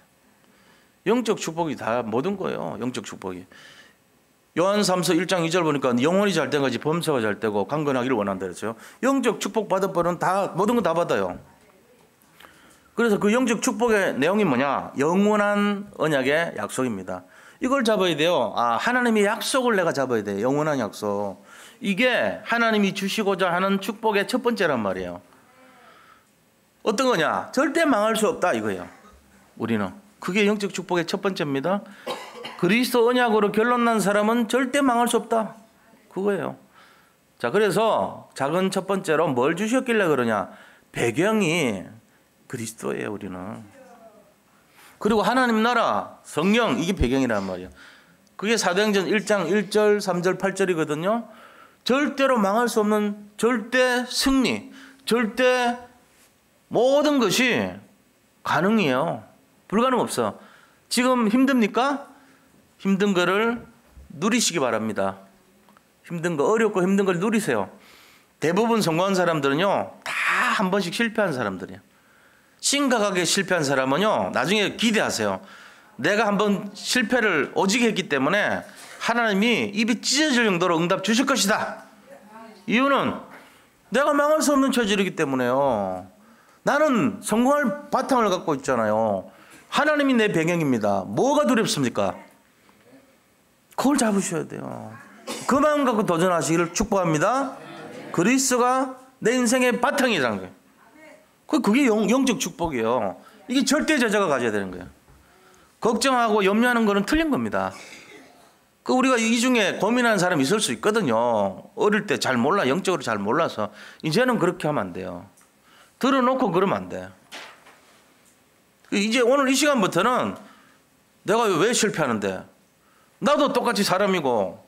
영적 축복이 다 모든 거예요. 영적 축복이. 요한삼서 1장 2절 보니까 영혼이 잘 된 거지 범사가 잘 되고 강건하기를 원한다 그랬어요. 영적 축복 받을 뻔은 다 모든 거 다 받아요. 그래서 그 영적 축복의 내용이 뭐냐? 영원한 언약의 약속입니다. 이걸 잡아야 돼요. 하나님의 약속을 내가 잡아야 돼. 영원한 약속. 이게 하나님이 주시고자 하는 축복의 첫 번째란 말이에요. 어떤 거냐? 절대 망할 수 없다 이거예요. 우리는. 그게 영적 축복의 첫 번째입니다. 그리스도 언약으로 결론난 사람은 절대 망할 수 없다. 그거예요. 자, 그래서 작은 첫 번째로 뭘 주셨길래 그러냐? 배경이 그리스도예요, 우리는. 그리고 하나님 나라, 성령, 이게 배경이란 말이에요. 그게 사도행전 1장 1절, 3절, 8절이거든요. 절대로 망할 수 없는 절대 승리, 절대 모든 것이 가능해요. 불가능 없어. 지금 힘듭니까? 힘든 거를 누리시기 바랍니다. 힘든 거, 어렵고 힘든 걸 누리세요. 대부분 성공한 사람들은요, 다 한 번씩 실패한 사람들이에요. 심각하게 실패한 사람은요, 나중에 기대하세요. 내가 한번 실패를 오지게 했기 때문에 하나님이 입이 찢어질 정도로 응답 주실 것이다. 이유는 내가 망할 수 없는 체질이기 때문에요. 나는 성공할 바탕을 갖고 있잖아요. 하나님이 내 배경입니다. 뭐가 두렵습니까? 그걸 잡으셔야 돼요. 그 마음 갖고 도전하시기를 축복합니다. 그리스도가 내 인생의 바탕이라는 거예요. 그게 영적 축복이에요. 이게 절대 제자가 가져야 되는 거예요. 걱정하고 염려하는 거는 틀린 겁니다. 우리가 이 중에 고민하는 사람이 있을 수 있거든요. 어릴 때 잘 몰라, 영적으로 잘 몰라서. 이제는 그렇게 하면 안 돼요. 들어놓고 그러면 안 돼. 이제 오늘 이 시간부터는 내가 왜 실패하는데? 나도 똑같이 사람이고,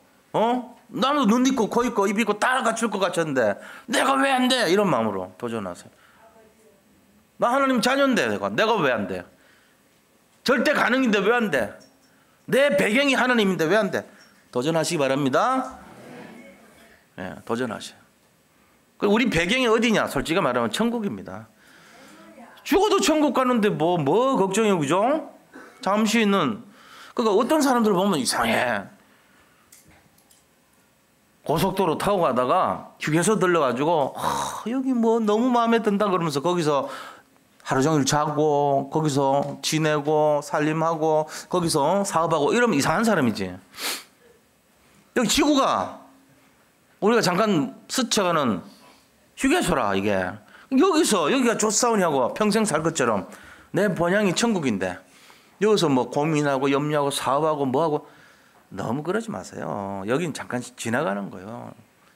나도 눈 있고 코 있고 입 있고 다 갖출 것 같았는데 내가 왜 안 돼? 이런 마음으로 도전하세요. 나 하나님 자녀인데 내가 왜 안 돼? 절대 가능인데 왜 안 돼? 내 배경이 하나님인데 왜 안 돼? 도전하시기 바랍니다. 네, 도전하세요. 우리 배경이 어디냐? 솔직히 말하면 천국입니다. 죽어도 천국 가는데 뭐 걱정이에요, 그죠? 잠시 있는. 그러니까 어떤 사람들 보면 이상해. 고속도로 타고 가다가 휴게소 들러가지고 여기 뭐 너무 마음에 든다 그러면서 거기서 하루 종일 자고 거기서 지내고 살림하고 거기서 사업하고 이러면 이상한 사람이지. 여기 지구가 우리가 잠깐 스쳐가는 휴게소라 이게. 여기가 좋사오냐고 평생 살 것처럼 내 본향이 천국인데 여기서 뭐 고민하고 염려하고 사업하고 뭐하고 너무 그러지 마세요. 여긴 잠깐 지나가는 거예요.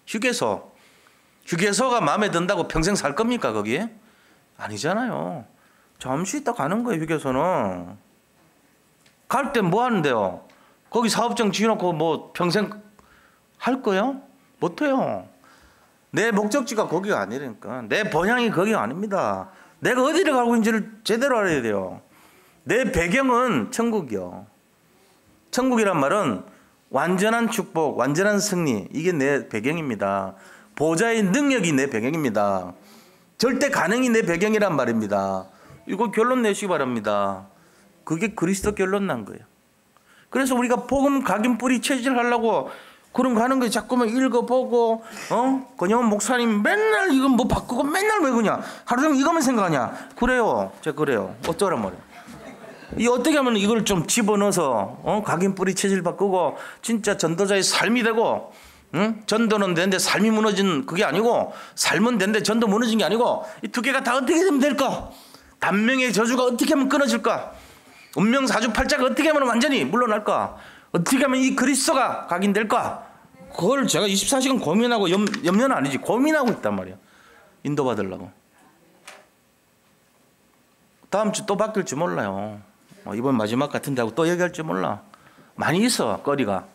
휴게소가 마음에 든다고 평생 살 겁니까 거기? 아니잖아요. 잠시 있다 가는 거예요. 휴게소는. 갈 때 뭐 하는데요? 거기 사업장 지어놓고 뭐 평생 할 거예요? 못해요. 내 목적지가 거기가 아니라니까. 내 본향이 거기가 아닙니다. 내가 어디를 가고 있는지를 제대로 알아야 돼요. 내 배경은 천국이요. 천국이란 말은 완전한 축복, 완전한 승리, 이게 내 배경입니다. 보좌의 능력이 내 배경입니다. 절대 가능이 내 배경이란 말입니다. 이거 결론 내시기 바랍니다. 그게 그리스도 결론 난 거예요. 그래서 우리가 복음 각인 뿌리 체질하려고 그런 거 하는 거예요. 자꾸만 읽어보고, 그냥 목사님 맨날 이거 뭐 바꾸고 맨날 왜 그냐? 하루 종일 이거만 생각하냐? 그래요. 제가 그래요. 어쩌란 말이에요. 이 어떻게 하면 이걸 좀 집어넣어서 각인 뿌리 체질 바꾸고 진짜 전도자의 삶이 되고, 전도는 되는데 삶이 무너진 그게 아니고, 삶은 되는데 전도 무너진 게 아니고, 이 두 개가 다 어떻게 되면 될까? 단명의 저주가 어떻게 하면 끊어질까? 운명 사주팔자가 어떻게 하면 완전히 물러날까? 어떻게 하면 이 그리스도가 각인될까? 그걸 제가 24시간 고민하고 염려는 아니지, 고민하고 있단 말이야. 인도받으려고. 다음 주 또 바뀔지 몰라요. 이번 마지막 같은데 하고 또 얘기할지 몰라. 많이 있어, 거리가.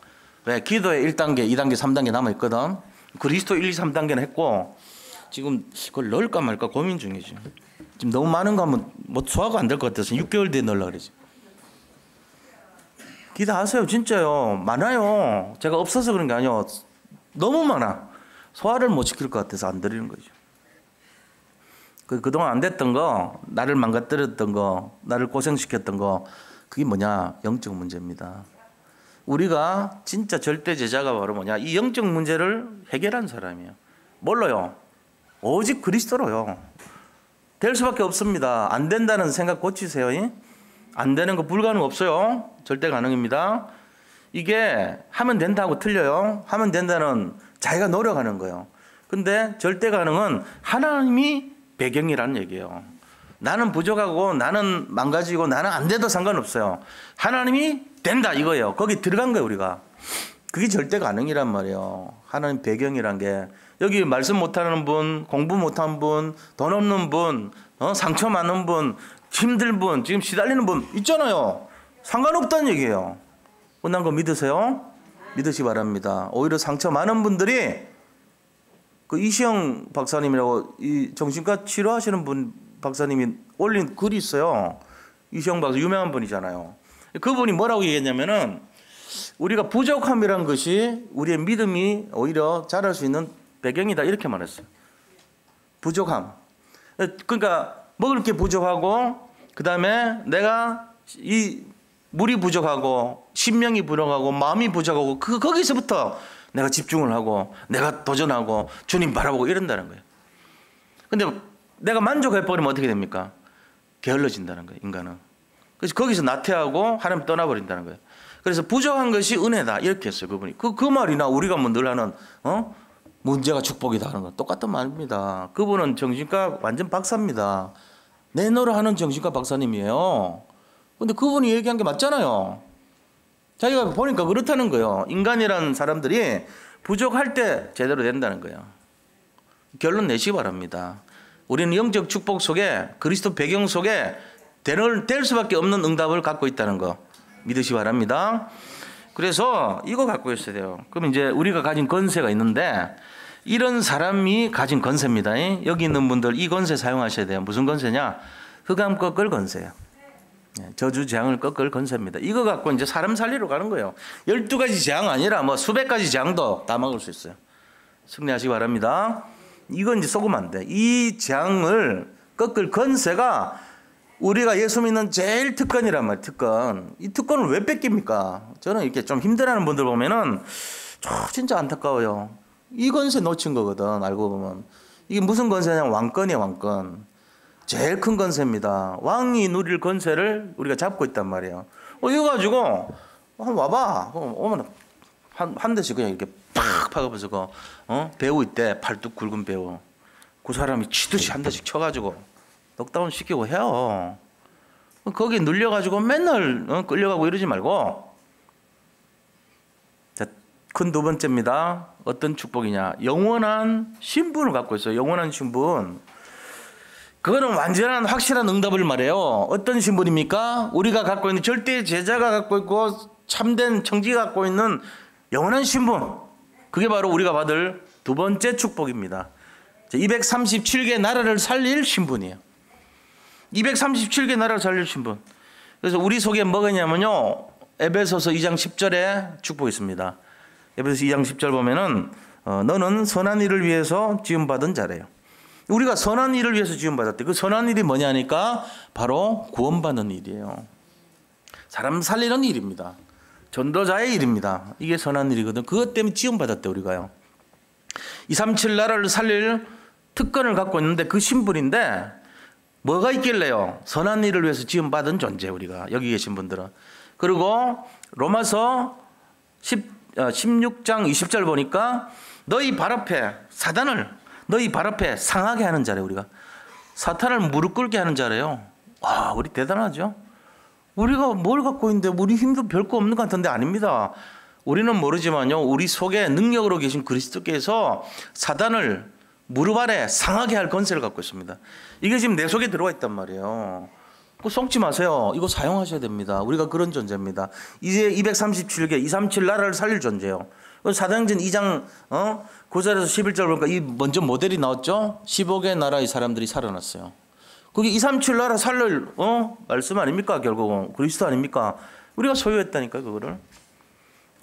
왜? 기도에 1단계, 2단계, 3단계 남아있거든. 그리스도 1, 2, 3단계는 했고, 지금 그걸 넣을까 말까 고민 중이지. 지금 너무 많은 거 하면 뭐 소화가 안 될 것 같아서 6개월 뒤에 넣으려고 그러지. 기도하세요. 진짜요. 많아요. 제가 없어서 그런 게 아니에요. 너무 많아. 소화를 못 시킬 것 같아서 안 드리는 거죠. 그동안 안 됐던 거, 나를 망가뜨렸던 거, 나를 고생시켰던 거, 그게 뭐냐? 영적 문제입니다. 우리가 진짜 절대 제자가 바로 뭐냐? 이 영적 문제를 해결한 사람이에요. 뭘로요? 오직 그리스도로요. 될 수밖에 없습니다. 안 된다는 생각 고치세요. 안 되는 거 불가능 없어요. 절대 가능입니다. 이게 하면 된다고 틀려요. 하면 된다는 자기가 노력하는 거예요. 근데 절대 가능은 하나님이 배경이라는 얘기예요. 나는 부족하고 나는 망가지고 나는 안 돼도 상관없어요. 하나님이 된다 이거예요. 거기 들어간 거예요 우리가. 그게 절대 가능이란 말이에요. 하나님 배경이란 게 여기 말씀 못하는 분, 공부 못한 분, 돈 없는 분, 상처 많은 분, 힘든 분, 지금 시달리는 분 있잖아요. 상관없다는 얘기예요. 끝난 거 믿으세요? 믿으시 바랍니다. 오히려 상처 많은 분들이 그 이시영 박사님이라고 이 정신과 치료하시는 분 박사님이 올린 글이 있어요. 이시영 박사 유명한 분이잖아요. 그분이 뭐라고 얘기했냐면은 우리가 부족함이란 것이 우리의 믿음이 오히려 자랄 수 있는 배경이다 이렇게 말했어요. 부족함. 그러니까 먹을 게 부족하고 그 다음에 내가 이 물이 부족하고 심령이 부족하고 마음이 부족하고 거기서부터 내가 집중을 하고 내가 도전하고 주님 바라보고 이런다는 거예요. 근데 내가 만족해버리면 어떻게 됩니까? 게을러진다는 거예요. 인간은. 그래서 거기서 나태하고 하나님 떠나버린다는 거예요. 그래서 부족한 것이 은혜다 이렇게 했어요. 그분이. 그 말이나 우리가 뭐 늘 하는 문제가 축복이다 하는 건 똑같은 말입니다. 그분은 정신과 완전 박사입니다. 내노라 하는 정신과 박사님이에요. 근데 그분이 얘기한 게 맞잖아요. 자기가 보니까 그렇다는 거예요. 인간이라는 사람들이 부족할 때 제대로 된다는 거예요. 결론 내시기 바랍니다. 우리는 영적 축복 속에 그리스도 배경 속에 될 수밖에 없는 응답을 갖고 있다는 거 믿으시기 바랍니다. 그래서 이거 갖고 있어야 돼요. 그럼 이제 우리가 가진 권세가 있는데 이런 사람이 가진 권세입니다. 여기 있는 분들 이 권세 사용하셔야 돼요. 무슨 권세냐? 흑암 꺾을 권세예요. 저주 재앙을 꺾을 권세입니다. 이거 갖고 이제 사람 살리러 가는 거예요. 12가지 재앙 아니라 뭐 수백 가지 재앙도 다 막을 수 있어요. 승리하시기 바랍니다. 이건 이제 속으면 안 돼. 이 재앙을 꺾을 권세가 우리가 예수 믿는 제일 특권이란 말이에요. 특권. 이 특권을 왜 뺏깁니까? 저는 이렇게 좀 힘들어하는 분들 보면은 진짜 안타까워요. 이 권세 놓친 거거든. 알고 보면. 이게 무슨 권세냐면 왕권이에요. 왕권. 제일 큰 권세입니다. 왕이 누릴 권세를 우리가 잡고 있단 말이에요. 이거 가지고 한번 와봐. 오면 한 대씩 그냥 이렇게 팍 박아서 배우 있대. 팔뚝 굵은 배우. 그 사람이 치듯이 한 대씩 쳐가지고 넉다운 시키고 해요. 거기 눌려가지고 맨날 끌려가고 이러지 말고. 자, 큰 두 번째입니다. 어떤 축복이냐? 영원한 신분을 갖고 있어요. 영원한 신분. 그거는 완전한 확실한 응답을 말해요. 어떤 신분입니까? 우리가 갖고 있는 절대 제자가 갖고 있고 참된 청지가 갖고 있는 영원한 신분. 그게 바로 우리가 받을 두 번째 축복입니다. 237개 나라를 살릴 신분이에요. 237개 나라를 살릴 신분. 그래서 우리 속에 뭐가 있냐면요. 에베소서 2장 10절에 축복이 있습니다. 에베소서 2장 10절 보면은 너는 선한 일을 위해서 지음받은 자래요. 우리가 선한 일을 위해서 지음받았대. 그 선한 일이 뭐냐니까 바로 구원받는 일이에요. 사람 살리는 일입니다. 전도자의 일입니다. 이게 선한 일이거든. 그것 때문에 지음받았대 우리가요. 237 나라를 살릴 특권을 갖고 있는데 그 신분인데 뭐가 있길래요? 선한 일을 위해서 지음받은 존재 우리가 여기 계신 분들은. 그리고 로마서 16장 20절 보니까 너희 발 앞에 사단을 너희 발 앞에 상하게 하는 자래. 우리가 사탄을 무릎 꿇게 하는 자래요. 와, 우리 대단하죠. 우리가 뭘 갖고 있는데 우리 힘도 별거 없는 것 같은데 아닙니다. 우리는 모르지만요, 우리 속에 능력으로 계신 그리스도께서 사단을 무릎 아래 상하게 할 권세를 갖고 있습니다. 이게 지금 내 속에 들어와 있단 말이에요. 그거 속지 마세요. 이거 사용하셔야 됩니다. 우리가 그런 존재입니다. 이제 237개 237 나라를 살릴 존재예요. 사도행전 2장 9절에서 11절 보니까 이 먼저 모델이 나왔죠. 15개 나라의 사람들이 살아났어요. 그게 237 나라 살릴 말씀 아닙니까? 결국은 그리스도 아닙니까? 우리가 소유했다니까 그거를.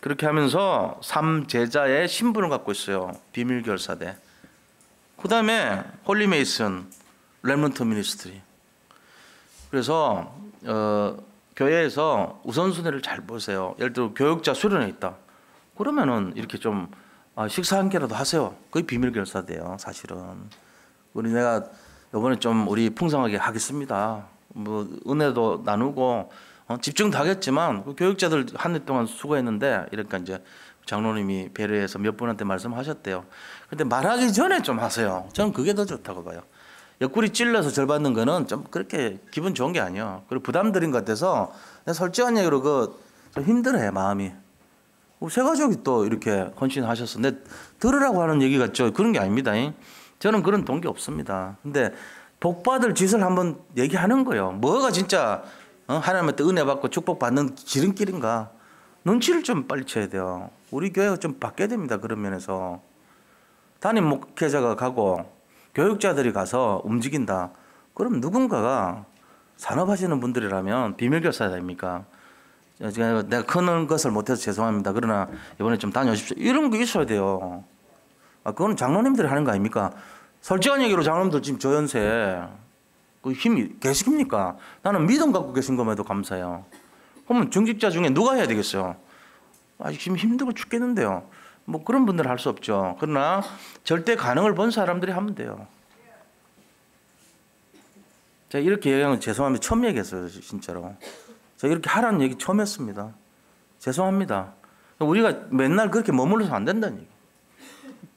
그렇게 하면서 3제자의 신분을 갖고 있어요. 비밀결사대. 그 다음에 홀리메이슨 렘넌트 미니스트리. 그래서 교회에서 우선순위를 잘 보세요. 예를 들어 교육자 수련회 있다. 그러면은 이렇게 좀 식사 한 끼라도 하세요. 그게 비밀결사대요. 사실은. 내가 이번에 좀 우리 풍성하게 하겠습니다. 뭐 은혜도 나누고 집중도 하겠지만 그 교육자들 한 해 동안 수고했는데 이러니까 이제 장로님이 배려해서 몇 분한테 말씀하셨대요. 근데 말하기 전에 좀 하세요. 저는 그게 더 좋다고 봐요. 옆구리 찔러서 절 받는 거는 좀 그렇게 기분 좋은 게 아니에요. 그리고 부담드린 것 같아서 솔직한 얘기로 좀 힘들어해 마음이. 새 가족이 또 이렇게 헌신하셨어. 근데 들으라고 하는 얘기 같죠? 그런 게 아닙니다. 저는 그런 동기 없습니다. 근데 복 받을 짓을 한번 얘기하는 거예요. 뭐가 진짜 하나님한테 은혜 받고 축복 받는 지름길인가? 눈치를 좀 빨리 채야 돼요. 우리 교회가 좀 바뀌어야 됩니다. 그런 면에서 담임 목회자가 가고 교육자들이 가서 움직인다. 그럼 누군가가 산업하시는 분들이라면 비밀교사 아닙니까? 내가 큰 것을 못해서 죄송합니다. 그러나 이번에 좀 다녀오십시오. 이런 거 있어야 돼요. 그건 장로님들이 하는 거 아닙니까? 솔직한 얘기로 장로님들 지금 저 연세에 그 힘이 계십니까? 나는 믿음 갖고 계신 것에도 감사해요. 그러면 정직자 중에 누가 해야 되겠어요? 지금 힘들고 죽겠는데요. 뭐 그런 분들은 할 수 없죠. 그러나 절대 가능을 본 사람들이 하면 돼요. 제가 이렇게 얘기하면 죄송합니다. 처음 얘기했어요. 진짜로. 제가 이렇게 하라는 얘기 처음 했습니다. 죄송합니다. 우리가 맨날 그렇게 머물러서 안 된다는 얘기.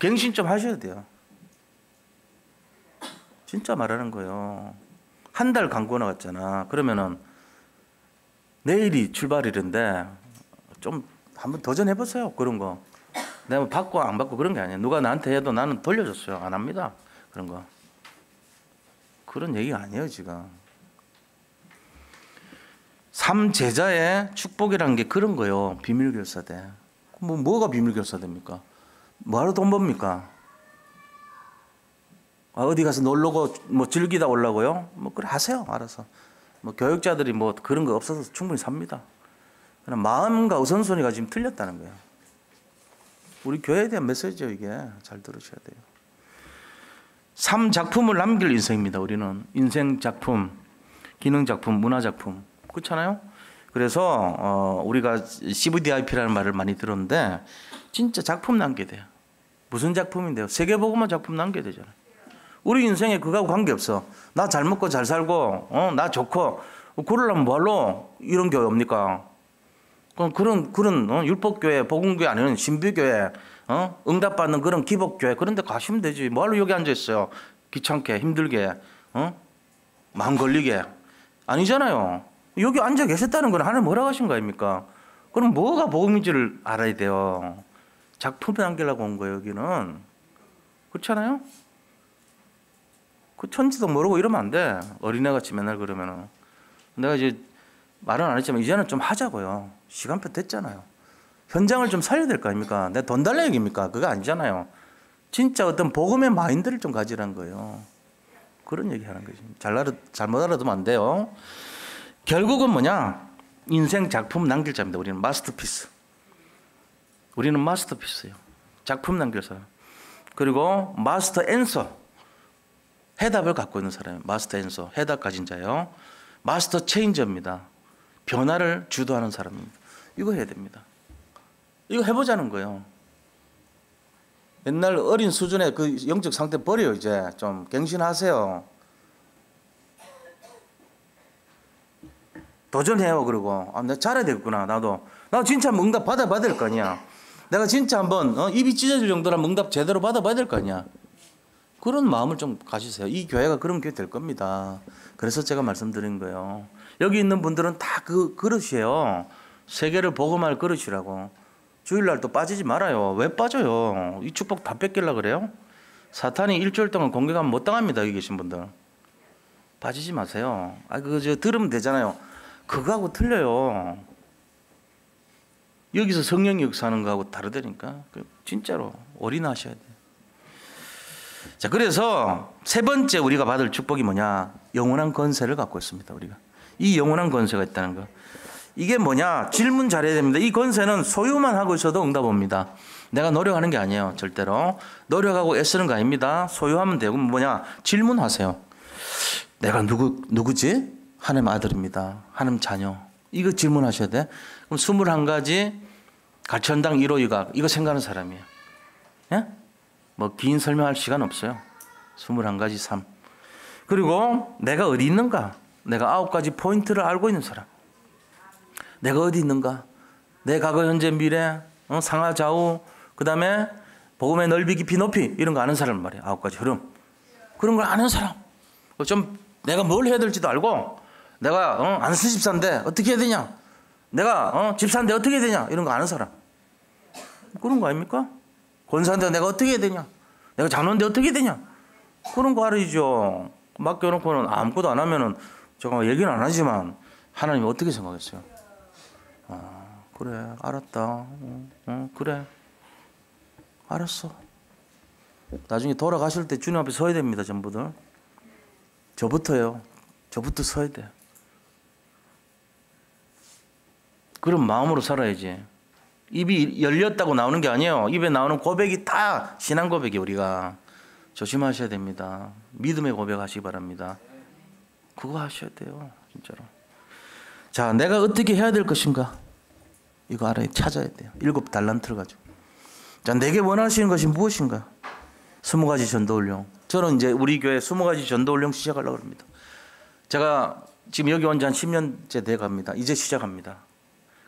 갱신 좀 하셔야 돼요. 진짜 말하는 거예요. 한 달 광고 나갔잖아. 그러면은 내일이 출발일인데 좀 한번 도전해보세요. 그런 거. 내가 받고 안 받고 그런 게 아니에요. 누가 나한테 해도 나는 돌려줬어요. 안 합니다. 그런 거. 그런 얘기가 아니에요, 지금. 삼제자의 축복이라는 게 그런 거예요. 비밀결사대. 뭐가 비밀결사대입니까? 뭐하러 돈 법니까? 어디 가서 놀러고 뭐 즐기다 오려고요? 뭐 그래 하세요. 알아서. 뭐 교육자들이 뭐 그런 거 없어서 충분히 삽니다. 그냥 마음과 우선순위가 지금 틀렸다는 거예요. 우리 교회에 대한 메시지죠, 이게. 잘 들으셔야 돼요. 3작품을 남길 인생입니다. 우리는 인생 작품, 기능 작품, 문화 작품. 그렇잖아요? 그래서 우리가 CVDIP라는 말을 많이 들었는데 진짜 작품 남겨야 돼요. 무슨 작품인데요? 세계보고만 작품 남겨야 되잖아요. 우리 인생에 그거하고 관계없어. 나 잘 먹고 잘 살고 나 좋고 그러려면 뭐하러 이런 교회 옵니까? 그런 율법교회, 복음교회 아니면 신비교회, 응답받는 그런 기복교회 그런 데 가시면 되지. 뭐하러 여기 앉아있어요? 귀찮게, 힘들게, 마음 걸리게. 아니잖아요. 여기 앉아 계셨다는 건 하나님 뭐라고 하신 거 아닙니까? 그럼 뭐가 복음인지를 알아야 돼요. 작품에 남기려고 온 거예요, 여기는. 그렇잖아요? 그 천지도 모르고 이러면 안 돼. 어린애같이 맨날 그러면은. 내가 이제 말은 안 했지만 이제는 좀 하자고요. 시간표 됐잖아요. 현장을 좀 살려야 될 거 아닙니까? 내가 돈 달라 얘기입니까? 그거 아니잖아요. 진짜 어떤 복음의 마인드를 좀 가지라는 거예요. 그런 얘기 하는 거지. 잘못 알아두면 안 돼요. 결국은 뭐냐? 인생 작품 남길 자입니다. 우리는 마스터피스. 우리는 마스터피스예요. 작품 남겨서요. 그리고 마스터 앤서. 해답을 갖고 있는 사람이에요. 마스터 앤서. 해답 가진 자예요. 마스터 체인저입니다. 변화를 주도하는 사람입니다. 이거 해야 됩니다. 이거 해보자는 거예요. 옛날 어린 수준의 그 영적 상태 버려요. 이제 좀 갱신하세요. 도전해요. 그리고 내가 잘해야 되겠구나. 나도 진짜 응답 받아봐야 될 거 아니야. 내가 진짜 한번 입이 찢어질 정도로 응답 제대로 받아봐야 될 거 아니야. 그런 마음을 좀 가지세요. 이 교회가 그런 교회 될 겁니다. 그래서 제가 말씀드린 거예요. 여기 있는 분들은 다 그 그릇이에요. 세계를 복음할 그릇이라고. 주일날 또 빠지지 말아요. 왜 빠져요? 이 축복 다 뺏기려고 그래요? 사탄이 일주일 동안 공격하면 못 당합니다. 여기 계신 분들. 빠지지 마세요. 그거 들으면 되잖아요. 그거하고 틀려요. 여기서 성령이 역사하는 거하고 다르다니까. 진짜로 올인하셔야 돼요. 자, 그래서 세 번째 우리가 받을 축복이 뭐냐? 영원한 권세를 갖고 있습니다. 우리가 이 영원한 권세가 있다는 거. 이게 뭐냐? 질문 잘해야 됩니다. 이 권세는 소유만 하고 있어도 응답 옵니다. 내가 노력하는 게 아니에요. 절대로 노력하고 애쓰는 거 아닙니다. 소유하면 되고 뭐냐? 질문하세요. 내가 누구지? 하나님 아들입니다. 하나님 자녀. 이거 질문하셔야 돼. 그럼 21가지 가천당 1호 유각 이거 생각하는 사람이에요. 예? 뭐 긴 설명할 시간 없어요. 21가지 삶. 그리고 내가 어디 있는가? 내가 9가지 포인트를 알고 있는 사람. 내가 어디 있는가? 내 과거, 현재, 미래, 상하, 좌우, 그 다음에 복음의 넓이, 깊이, 높이 이런 거 아는 사람 말이야. 9가지 흐름. 그런 걸 아는 사람. 좀 내가 뭘 해야 될지도 알고, 내가 안수 집사인데 어떻게 해야 되냐? 내가 집사인데 어떻게 해야 되냐? 이런 거 아는 사람. 그런 거 아닙니까? 권사인데 내가 어떻게 해야 되냐? 내가 장로인데 어떻게 해야 되냐? 그런 거 알아야죠. 맡겨놓고는 아무것도 안 하면은 제가 얘기는 안 하지만 하나님이 어떻게 생각했어요? 아, 그래, 알았다. 그래, 알았어. 나중에 돌아가실 때 주님 앞에 서야 됩니다, 전부들. 저부터요. 저부터 서야 돼. 그런 마음으로 살아야지. 입이 열렸다고 나오는 게 아니에요. 입에 나오는 고백이 다 신앙 고백이 우리가 조심하셔야 됩니다. 믿음의 고백하시기 바랍니다. 그거 하셔야 돼요, 진짜로. 자, 내가 어떻게 해야 될 것인가? 이거 알아야 찾아야 돼요. 7달란트를 가지고. 자, 내게 원하시는 것이 무엇인가? 20가지 전도훈련. 저는 이제 우리 교회 20가지 전도훈련 시작하려고 합니다. 제가 지금 여기 온 지 한 10년째 돼 갑니다. 이제 시작합니다.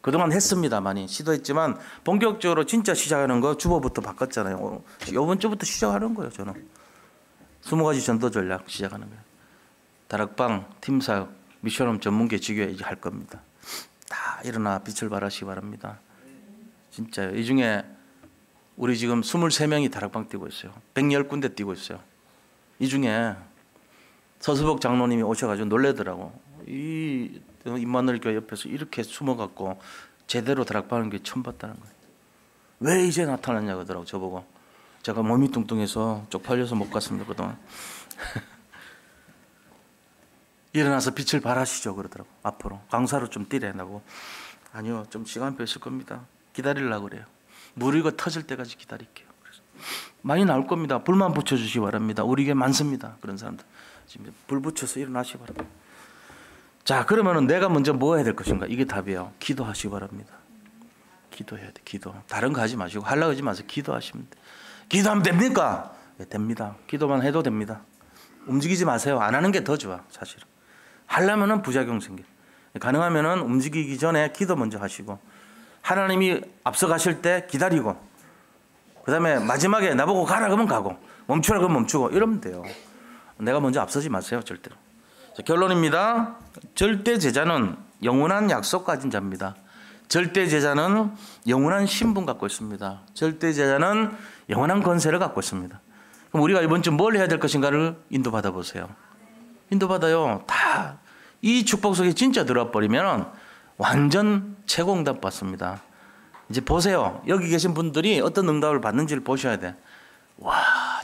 그동안 했습니다. 많이 시도했지만 본격적으로 진짜 시작하는 거 주보부터 바꿨잖아요. 이번 주부터 시작하는 거예요. 저는 20가지 전도 전략 시작하는 거예요. 다락방, 팀사역, 미션홈 전문계 지교회 이제 할 겁니다. 다 일어나 빛을 발하시기 바랍니다. 진짜요. 이 중에 우리 지금 23명이 다락방 뛰고 있어요. 110군데 뛰고 있어요. 이 중에 서수복 장로님이 오셔가지고 놀래더라고. 이 임마누엘 교회 옆에서 이렇게 숨어갖고 제대로 다락방하는 게 처음 봤다는 거예요. 왜 이제 나타났냐 그러더라고. 저보고. 제가 몸이 뚱뚱해서 쪽팔려서 못 갔습니다 그동안. 일어나서 빛을 발하시죠 그러더라고. 앞으로 강사로 좀 뛰래나고. 아니요, 좀 시간표 있을 겁니다. 기다리려고 그래요. 물이 이거 터질 때까지 기다릴게요. 그래서 많이 나올 겁니다. 불만 붙여주시기 바랍니다. 우리 교회 많습니다. 그런 사람들 지금 불 붙여서 일어나시기 바랍니다. 자, 그러면은 내가 먼저 뭐 해야 될 것인가? 이게 답이에요. 기도하시기 바랍니다. 기도해야 돼. 기도. 다른 거 하지 마시고 하려고 하지 마세요. 기도하시면 돼. 기도하면 됩니까? 네, 됩니다. 기도만 해도 됩니다. 움직이지 마세요. 안 하는 게 더 좋아, 사실은. 하려면은 부작용 생겨. 가능하면은 움직이기 전에 기도 먼저 하시고, 하나님이 앞서가실 때 기다리고, 그 다음에 마지막에 나보고 가라 그러면 가고, 멈추라 그러면 멈추고, 이러면 돼요. 내가 먼저 앞서지 마세요, 절대로. 자, 결론입니다. 절대 제자는 영원한 약속 가진 자입니다. 절대 제자는 영원한 신분 갖고 있습니다. 절대 제자는 영원한 권세를 갖고 있습니다. 그럼 우리가 이번 주 뭘 해야 될 것인가를 인도받아 보세요. 인도받아요. 다 이 축복 속에 진짜 들어와 버리면 완전 최고 응답 받습니다. 이제 보세요. 여기 계신 분들이 어떤 응답을 받는지를 보셔야 돼. 와,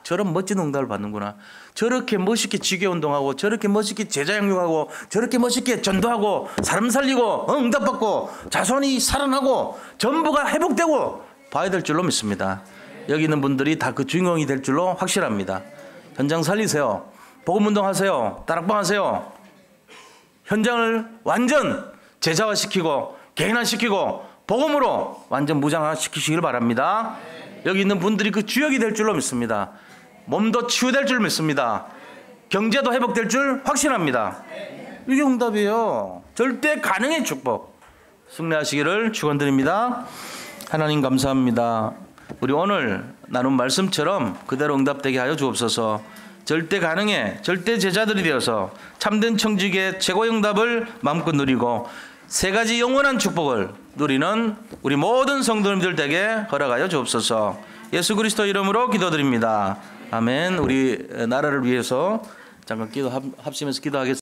저런 멋진 응답을 받는구나. 저렇게 멋있게 지교운동하고, 저렇게 멋있게 제자 양육하고, 저렇게 멋있게 전도하고, 사람 살리고, 응답받고, 자손이 살아나고, 전부가 회복되고 봐야 될 줄로 믿습니다. 여기 있는 분들이 다 그 주인공이 될 줄로 확실합니다. 현장 살리세요. 복음운동 하세요. 다락방 하세요. 현장을 완전 제자화시키고 개인화시키고 복음으로 완전 무장화시키시길 바랍니다. 여기 있는 분들이 그 주역이 될 줄로 믿습니다. 몸도 치유될 줄 믿습니다. 경제도 회복될 줄 확신합니다. 이게 응답이에요. 절대 가능의 축복. 승리하시기를 축원드립니다. 하나님 감사합니다. 우리 오늘 나눈 말씀처럼 그대로 응답되게 하여 주옵소서. 절대 가능해, 절대 제자들이 되어서 참된 청지기의 최고 응답을 마음껏 누리고 3가지 영원한 축복을 누리는 우리 모든 성도님들 되게 허락하여 주옵소서. 예수 그리스도 이름으로 기도드립니다. 아멘. 우리 나라를 위해서 잠깐 합심해서 기도하겠습니다.